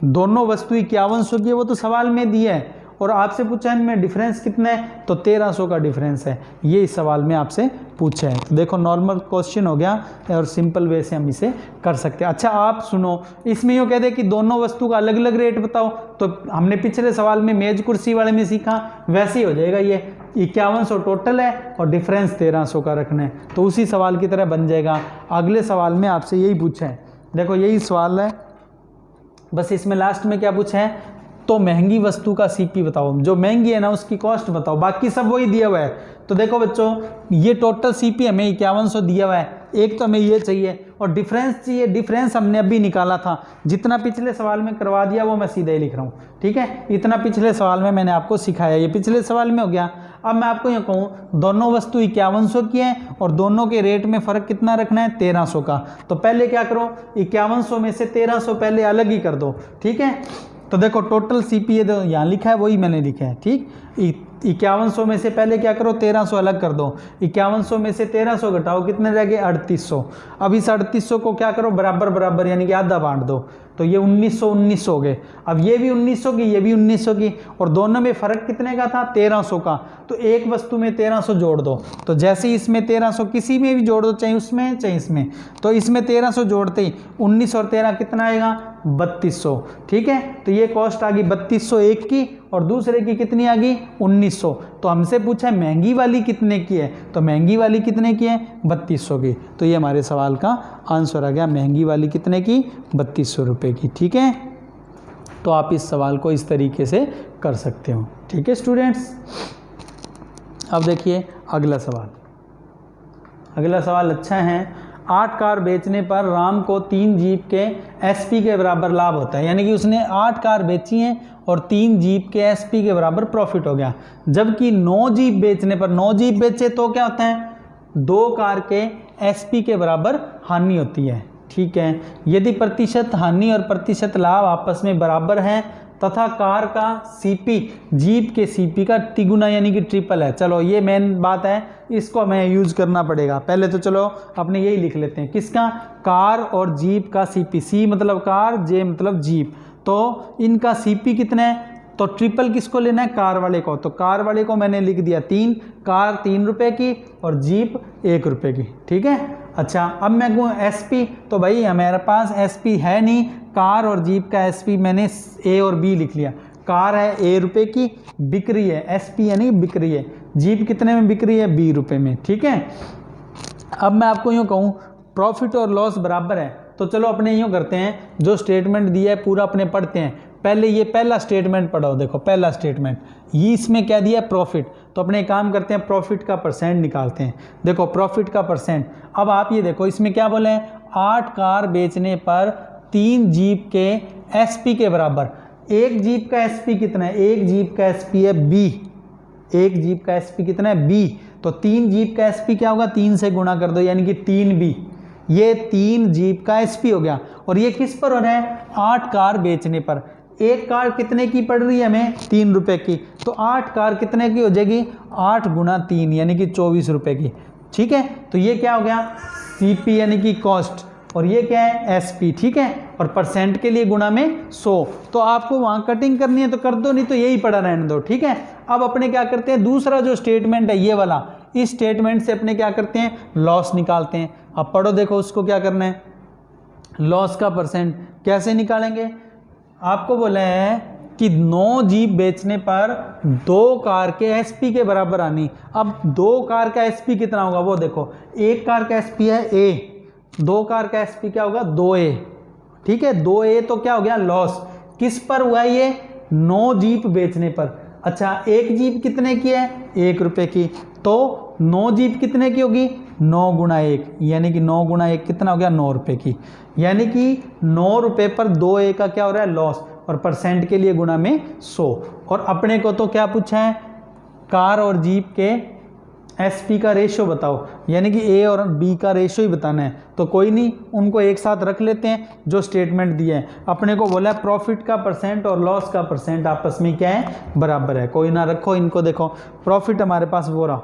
दोनों वस्तु 5100 की है, वो तो सवाल में दी है और आपसे पूछा इनमें डिफरेंस कितना है, तो 1300 का डिफरेंस है, ये इस सवाल में आपसे पूछा है। तो देखो नॉर्मल क्वेश्चन हो गया और सिंपल वे से हम इसे कर सकते हैं। अच्छा आप सुनो, इसमें यूँ कह दे कि दोनों वस्तु का अलग अलग रेट बताओ, तो हमने पिछले सवाल में मेज कुर्सी वाले में सीखा, वैसे ही हो जाएगा, ये 5100 टोटल है और डिफरेंस 1300 का रखना है, तो उसी सवाल की तरह बन जाएगा। अगले सवाल में आपसे यही पूछा है, देखो यही सवाल है, बस इसमें लास्ट में क्या पूछा है, तो महंगी वस्तु का सीपी बताओ, जो महंगी है ना उसकी कॉस्ट बताओ, बाकी सब वही दिया हुआ है। तो देखो बच्चों, ये टोटल सीपी हमें 5100 दिया हुआ है, एक तो हमें ये चाहिए और डिफरेंस चाहिए, डिफरेंस हमने अभी निकाला था, जितना पिछले सवाल में करवा दिया वो मैं सीधे ही लिख रहा हूँ। ठीक है, इतना पिछले सवाल में मैंने आपको सिखाया, ये पिछले सवाल में हो गया। अब मैं आपको ये कहूँ दोनों वस्तु 5100 की है और दोनों के रेट में फ़र्क कितना रखना है, 1300 का, तो पहले क्या करो, 5100 में से 1300 पहले अलग ही कर दो। ठीक है, तो देखो टोटल सीपी ये यहाँ लिखा है वही मैंने लिखा है। ठीक, 5100 में से पहले क्या करो, 1300 अलग कर दो, 5100 में से 1300 घटाओ, कितने रह गए, 3800। अब इस 3800 को क्या करो, बराबर बराबर यानी कि आधा बांट दो, तो ये 1900 हो गए। अब ये भी 1900 की, ये भी 1900 की, और दोनों में फ़र्क कितने का था, 1300 का, तो एक वस्तु में 1300 जोड़ दो, तो जैसे ही इसमें 1300 किसी में भी जोड़ दो, चाहे उसमें चाहे इसमें, तो इसमें 1300 जोड़ते ही 19 और 13 कितना आएगा, 3200। ठीक है, तो ये कॉस्ट आ गई 3200 एक की और दूसरे की कितनी आ गई, 1900। तो हमसे पूछा है महंगी वाली कितने की है, तो महंगी वाली कितने की है, 3200 की, तो ये हमारे सवाल का आंसर आ गया, महंगी वाली कितने की, 3200 रुपये की। ठीक है, तो आप इस सवाल को इस तरीके से कर सकते हो। ठीक है स्टूडेंट्स, अब देखिए अगला सवाल। अगला सवाल अच्छा है, 8 कार बेचने पर राम को 3 जीप के एसपी के बराबर लाभ होता है, यानी कि उसने 8 कार बेची हैं और 3 जीप के एसपी के बराबर प्रॉफिट हो गया, जबकि 9 जीप बेचने पर, 9 जीप बेचे तो क्या होता है, 2 कार के एसपी के बराबर हानि होती है। ठीक है, यदि प्रतिशत हानि और प्रतिशत लाभ आपस में बराबर है तथा कार का सीपी जीप के सीपी का तिगुना यानी कि ट्रिपल है। चलो ये मेन बात है, इसको हमें यूज़ करना पड़ेगा। पहले तो चलो अपने यही लिख लेते हैं, किसका, कार और जीप का सीपी, सी मतलब कार, जे मतलब जीप, तो इनका सीपी कितना है, तो ट्रिपल किसको लेना है, कार वाले को, तो कार वाले को मैंने लिख दिया 3, कार 3 रुपये की और जीप 1 रुपये की। ठीक है, अच्छा अब मैं कहूँ एसपी, तो भाई हमारे पास एसपी है नहीं, कार और जीप का एसपी मैंने ए और बी लिख लिया, कार है ए रुपये की, बिक रही है, एसपी यानी बिक रही है, जीप कितने में बिक रही है, 20 रुपये में। ठीक है, अब मैं आपको यूँ कहूँ प्रॉफिट और लॉस बराबर है, तो चलो अपने यूँ करते हैं, जो स्टेटमेंट दिया है पूरा अपने पढ़ते हैं। पहले ये पहला स्टेटमेंट पढ़ो, देखो पहला स्टेटमेंट, ये इसमें क्या दिया है, प्रॉफिट, तो अपने काम करते हैं प्रॉफिट का परसेंट निकालते हैं। देखो प्रॉफिट का परसेंट, अब आप ये देखो इसमें क्या बोले हैं, 8 कार बेचने पर 3 जीप के एसपी के बराबर, एक जीप का एसपी कितना है, एक जीप का एसपी है बी, एक जीप का एसपी कितना है बी, तो 3 जीप का एसपी क्या होगा, 3 से गुणा कर दो यानी कि 3 बी, ये 3 जीप का एसपी हो गया। और ये किस पर हो रहा है, 8 कार बेचने पर, एक कार कितने की पड़ रही है हमें, 3 रुपये की, तो 8 कार कितने की हो जाएगी, 8 गुणा 3 यानी कि 24 रुपये की। ठीक है, तो ये क्या हो गया, सीपी यानी कि कॉस्ट, और ये क्या है, एसपी। ठीक है, और परसेंट के लिए गुणा में 100, तो आपको वहाँ कटिंग करनी है तो कर दो, नहीं तो यही पड़ा रहने दो। ठीक है, अब अपने क्या करते हैं, दूसरा जो स्टेटमेंट है ये वाला, इस स्टेटमेंट से अपने क्या करते हैं, लॉस निकालते हैं। अब पढ़ो, देखो उसको क्या करना है, लॉस का परसेंट कैसे निकालेंगे, आपको बोले हैं कि 9 जीप बेचने पर 2 कार के एसपी के बराबर आनी। अब 2 कार का एसपी कितना होगा, वो देखो, एक कार का एसपी है ए, 2 कार का एसपी क्या होगा, 2A। ठीक है, 2A तो क्या हो गया, लॉस, किस पर हुआ ये? 9 जीप बेचने पर। अच्छा, एक जीप कितने की है? 1 रुपये की, तो 9 जीप कितने की होगी? 9 गुणा 1, यानी कि 9 गुणा 1 कितना हो गया? 9 रुपये की। यानी कि 9 रुपये पर 2 ए का क्या हो रहा है? लॉस, और परसेंट के लिए गुणा में 100। और अपने को तो क्या पूछा है? कार और जीप के एसपी का रेशियो बताओ, यानी कि ए और बी का रेशियो ही बताना है। तो कोई नहीं, उनको एक साथ रख लेते हैं जो स्टेटमेंट दिया है। अपने को बोला है प्रॉफिट का परसेंट और लॉस का परसेंट आपस में क्या है? बराबर है। कोई ना रखो इनको, देखो प्रॉफिट हमारे पास वो रहा,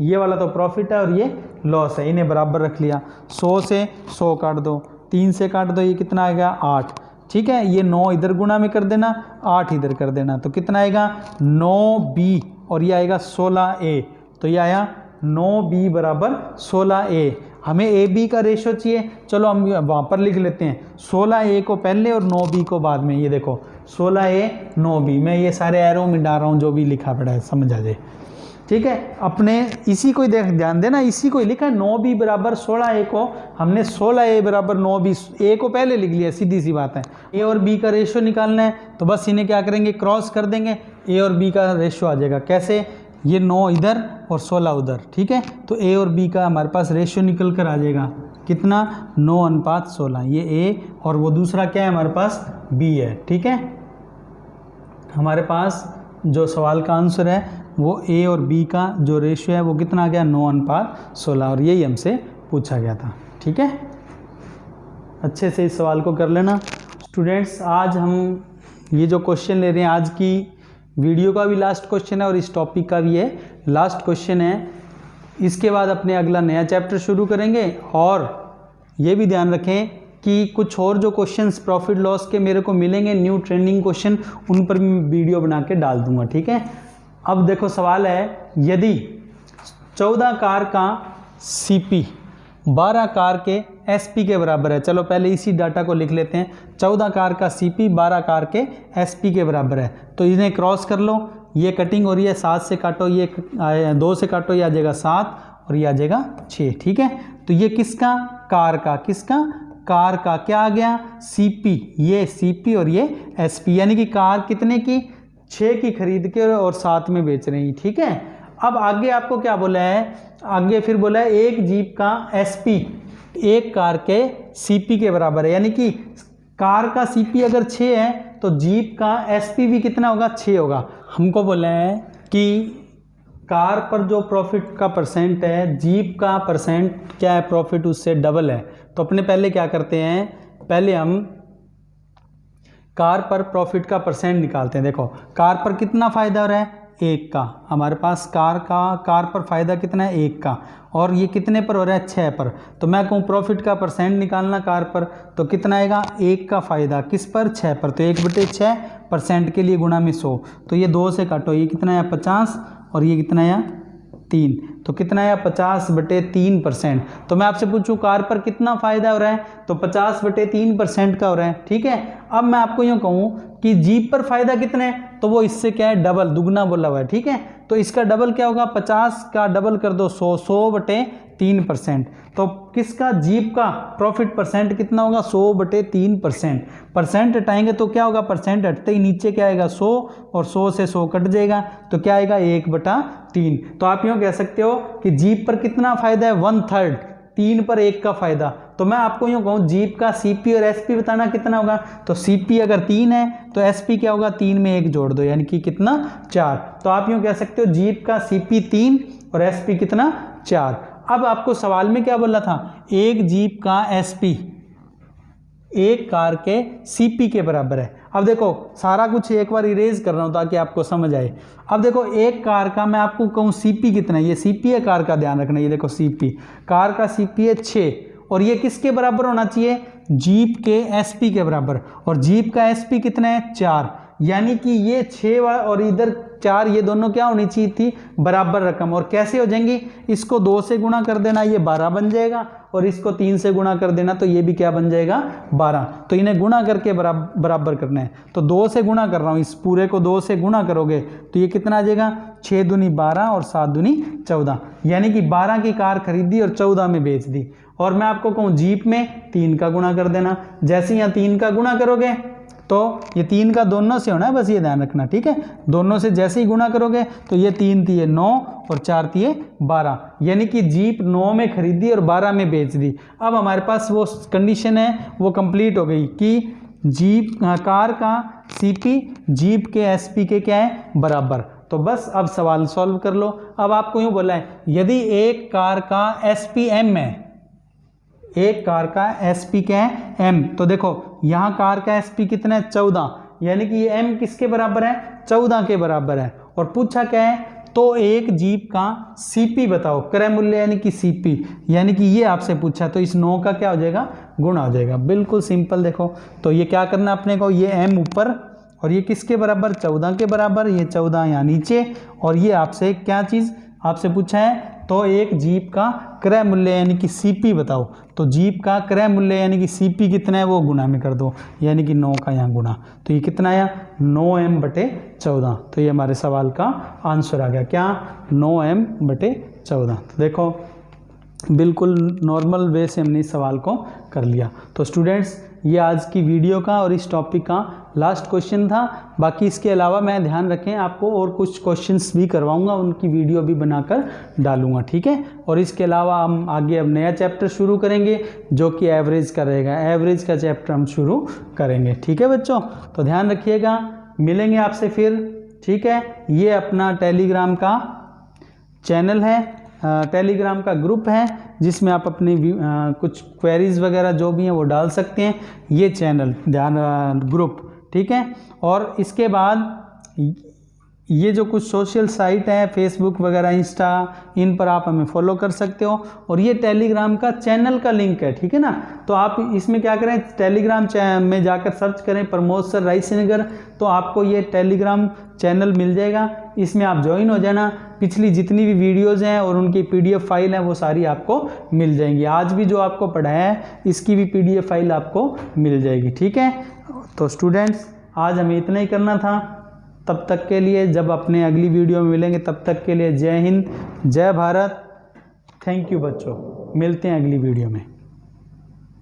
ये वाला तो प्रॉफिट है और ये लॉस है, इन्हें बराबर रख लिया। 100 से 100 काट दो, 3 से काट दो, ये कितना आएगा? 8। ठीक है, ये 9 इधर गुणा में कर देना, 8 इधर कर देना, तो कितना आएगा? 9b, और ये आएगा 16a। तो ये आया 9b बराबर 16a। हमें ए बी का रेशियो चाहिए, चलो हम वहाँ पर लिख लेते हैं, 16a को पहले और 9b को बाद में। ये देखो 16a 9b, मैं ये सारे एरो में डाल रहा हूँ, जो भी लिखा पड़ा है समझ आ जाए। ठीक है, अपने इसी को ही ध्यान देना, इसी को ही लिखा है 9b बराबर 16a को हमने 16a बराबर 9b, ए को पहले लिख लिया, सीधी सी बात है। ए और बी का रेशियो निकालना है, तो बस इन्हें क्या करेंगे? क्रॉस कर देंगे, ए और बी का रेशियो आ जाएगा। कैसे? ये 9 इधर और 16 उधर। ठीक है, तो ए और बी का हमारे पास रेशियो निकल कर आ जाएगा कितना? 9:16। ये ए और वो दूसरा क्या है हमारे पास? बी है। ठीक है, हमारे पास जो सवाल का आंसर है वो ए और बी का जो रेशियो है वो कितना आ गया? 9:16, और यही हमसे पूछा गया था। ठीक है, अच्छे से इस सवाल को कर लेना स्टूडेंट्स। आज हम ये जो क्वेश्चन ले रहे हैं, आज की वीडियो का भी लास्ट क्वेश्चन है और इस टॉपिक का भी है लास्ट क्वेश्चन है। इसके बाद अपने अगला नया चैप्टर शुरू करेंगे। और ये भी ध्यान रखें कि कुछ और जो क्वेश्चंस प्रॉफिट लॉस के मेरे को मिलेंगे, न्यू ट्रेंडिंग क्वेश्चन, उन पर भी वीडियो बना के डाल दूंगा। ठीक है, अब देखो सवाल है, यदि 14 कार का सीपी 12 कार के एसपी के बराबर है। चलो पहले इसी डाटा को लिख लेते हैं, 14 कार का सीपी 12 कार के एसपी के बराबर है। तो इन्हें क्रॉस कर लो, ये कटिंग हो रही है, 7 से काटो, ये 2 से काटो, ये आ जाएगा 7 और ये आ जाएगा 6। ठीक है, तो ये किसका? कार का। किसका? कार का। क्या आ गया? सीपी, ये सीपी और ये एसपी, यानी कि कार कितने की? 6 की खरीद के और 7 में बेच रहे हैं। ठीक है, अब आगे आपको क्या बोला है? आगे फिर बोला है एक जीप का एसपी एक कार के सीपी के बराबर है, यानी कि कार का सीपी अगर 6 है तो जीप का एसपी भी कितना होगा? 6 होगा। हमको बोला है कि कार पर जो प्रॉफिट का परसेंट है, जीप का परसेंट क्या है? प्रॉफिट उससे डबल है। तो अपने पहले क्या करते हैं? पहले हम कार पर प्रॉफिट का परसेंट निकालते हैं। देखो कार पर कितना फ़ायदा हो रहा है? 1 का। हमारे पास कार पर फ़ायदा कितना है? 1 का। और ये कितने पर हो रहा है? 6 पर। तो मैं कहूँ प्रॉफिट का परसेंट निकालना कार पर, तो कितना आएगा? 1 का फ़ायदा किस पर? 6 पर। तो 1/6 परसेंट के लिए गुणा में 100। तो ये 2 से काटो, ये कितना आया? 50, और ये कितना आया? 3। तो कितना आया? 50/3%। तो मैं आपसे पूछूं कार पर कितना फ़ायदा हो रहा है? तो 50/3% का हो रहा है। ठीक है, अब मैं आपको यूँ कहूँ कि जीप पर फ़ायदा कितना है? तो वो इससे क्या है? डबल, दुगना बोला हुआ है। ठीक है, तो इसका डबल क्या होगा? 50 का डबल कर दो 100, 100/3%। तो किसका? जीप का प्रॉफिट परसेंट कितना होगा? 100/3%। परसेंट हटाएंगे तो क्या होगा? परसेंट हटते ही नीचे क्या आएगा? 100, और 100 से 100 कट जाएगा, तो क्या आएगा? 1/3। तो आप यूँ कह सकते हो कि जीप पर कितना फ़ायदा है? 1/3, 3 पर 1 का फ़ायदा। तो मैं आपको यूँ कहूँ जीप का सीपी और एसपी बताना कितना होगा? तो सीपी अगर 3 है तो एसपी क्या होगा? 3 में 1 जोड़ दो, यानी कि कितना? 4। तो आप यूँ कह सकते हो जीप का सीपी 3 और एसपी कितना? 4। अब आपको सवाल में क्या बोला था? एक जीप का एसपी एक कार के सीपी के बराबर है। अब देखो सारा कुछ एक बार इरेज कर रहा हूँ ताकि आपको समझ आए। अब देखो एक कार का मैं आपको कहूँ सीपी कितना है? ये सीपी है कार का, ध्यान रखना। ये देखो सीपी, कार का सीपी है 6, और ये किसके बराबर होना चाहिए? जीप के एसपी के बराबर। और जीप का एसपी कितना है? 4, यानी कि ये 6 और इधर 4, ये दोनों क्या होनी चाहिए थी? बराबर रकम। और कैसे हो जाएंगी? इसको 2 से गुणा कर देना, ये 12 बन जाएगा, और इसको 3 से गुणा कर देना, तो ये भी क्या बन जाएगा? 12। तो इन्हें गुणा करके बराबर करना है। तो 2 से गुणा कर रहा हूँ, इस पूरे को 2 से गुणा करोगे तो ये कितना आ जाएगा? 6 दूनी 12 और 7 दूनी 14, यानी कि 12 की कार खरीदी और 14 में बेच दी। और मैं आपको कहूँ जीप में 3 का गुणा कर देना। जैसे यहाँ 3 का गुणा करोगे तो ये 3 का दोनों से होना है, बस ये ध्यान रखना, ठीक है। दोनों से जैसे ही गुणा करोगे तो ये 3 थी 9 और 4 थी 12, यानी कि जीप 9 में खरीदी और 12 में बेच दी। अब हमारे पास वो कंडीशन है वो कंप्लीट हो गई कि जीप कार का सीपी जीप के एसपी के क्या है बराबर। तो बस अब सवाल सॉल्व कर लो। अब आपको यूँ बोला है यदि एक कार का एसपी एम है, एक कार का एसपी क्या है एम, तो देखो यहाँ कार का एसपी कितना है 14, यानी कि ये एम किसके बराबर है 14 के बराबर है। और पूछा क्या है तो एक जीप का सीपी बताओ, क्रय मूल्य यानी कि सीपी, यानी कि ये आपसे पूछा, तो इस 9 का क्या हो जाएगा गुणा हो जाएगा। बिल्कुल सिंपल। देखो तो ये क्या करना अपने को, ये एम ऊपर और ये किसके बराबर 14 के बराबर, ये 14 यहाँ नीचे, और ये आपसे क्या चीज़ आपसे पूछा है तो एक जीप का क्रय मूल्य यानी कि सीपी बताओ। तो जीप का क्रय मूल्य यानी कि सीपी कितना है वो गुणा में कर दो, यानी कि 9 का यहाँ गुणा, तो ये कितना आया 9m/14। तो ये हमारे सवाल का आंसर आ गया, क्या 9m/14। तो देखो बिल्कुल नॉर्मल वे से हमने इस सवाल को कर लिया। तो स्टूडेंट्स ये आज की वीडियो का और इस टॉपिक का लास्ट क्वेश्चन था। बाकी इसके अलावा मैं ध्यान रखें आपको और कुछ क्वेश्चंस भी करवाऊंगा, उनकी वीडियो भी बनाकर डालूंगा, ठीक है। और इसके अलावा हम आगे अब नया चैप्टर शुरू करेंगे जो कि एवरेज का रहेगा, एवरेज का चैप्टर हम शुरू करेंगे, ठीक है बच्चों। तो ध्यान रखिएगा, मिलेंगे आपसे फिर, ठीक है। ये अपना टेलीग्राम का चैनल है, टेलीग्राम का ग्रुप है जिसमें आप अपनी कुछ क्वेरीज वगैरह जो भी हैं वो डाल सकते हैं, ये चैनल ध्यान ग्रुप, ठीक है। और इसके बाद ये जो कुछ सोशल साइट है फेसबुक वगैरह इंस्टा, इन पर आप हमें फॉलो कर सकते हो। और ये टेलीग्राम का चैनल का लिंक है, ठीक है ना। तो आप इसमें क्या करें, टेलीग्राम में जाकर सर्च करें प्रमोद सर रायसीनगर, तो आपको ये टेलीग्राम चैनल मिल जाएगा, इसमें आप ज्वाइन हो जाना। पिछली जितनी भी वीडियोज़ हैं और उनकी PDF फाइल है वो सारी आपको मिल जाएंगी। आज भी जो आपको पढ़ाया है इसकी भी PDF फाइल आपको मिल जाएगी, ठीक है। तो स्टूडेंट्स आज हमें इतना ही करना था। तब तक के लिए, जब अपने अगली वीडियो में मिलेंगे तब तक के लिए जय हिंद, जय भारत, थैंक यू बच्चों। मिलते हैं अगली वीडियो में।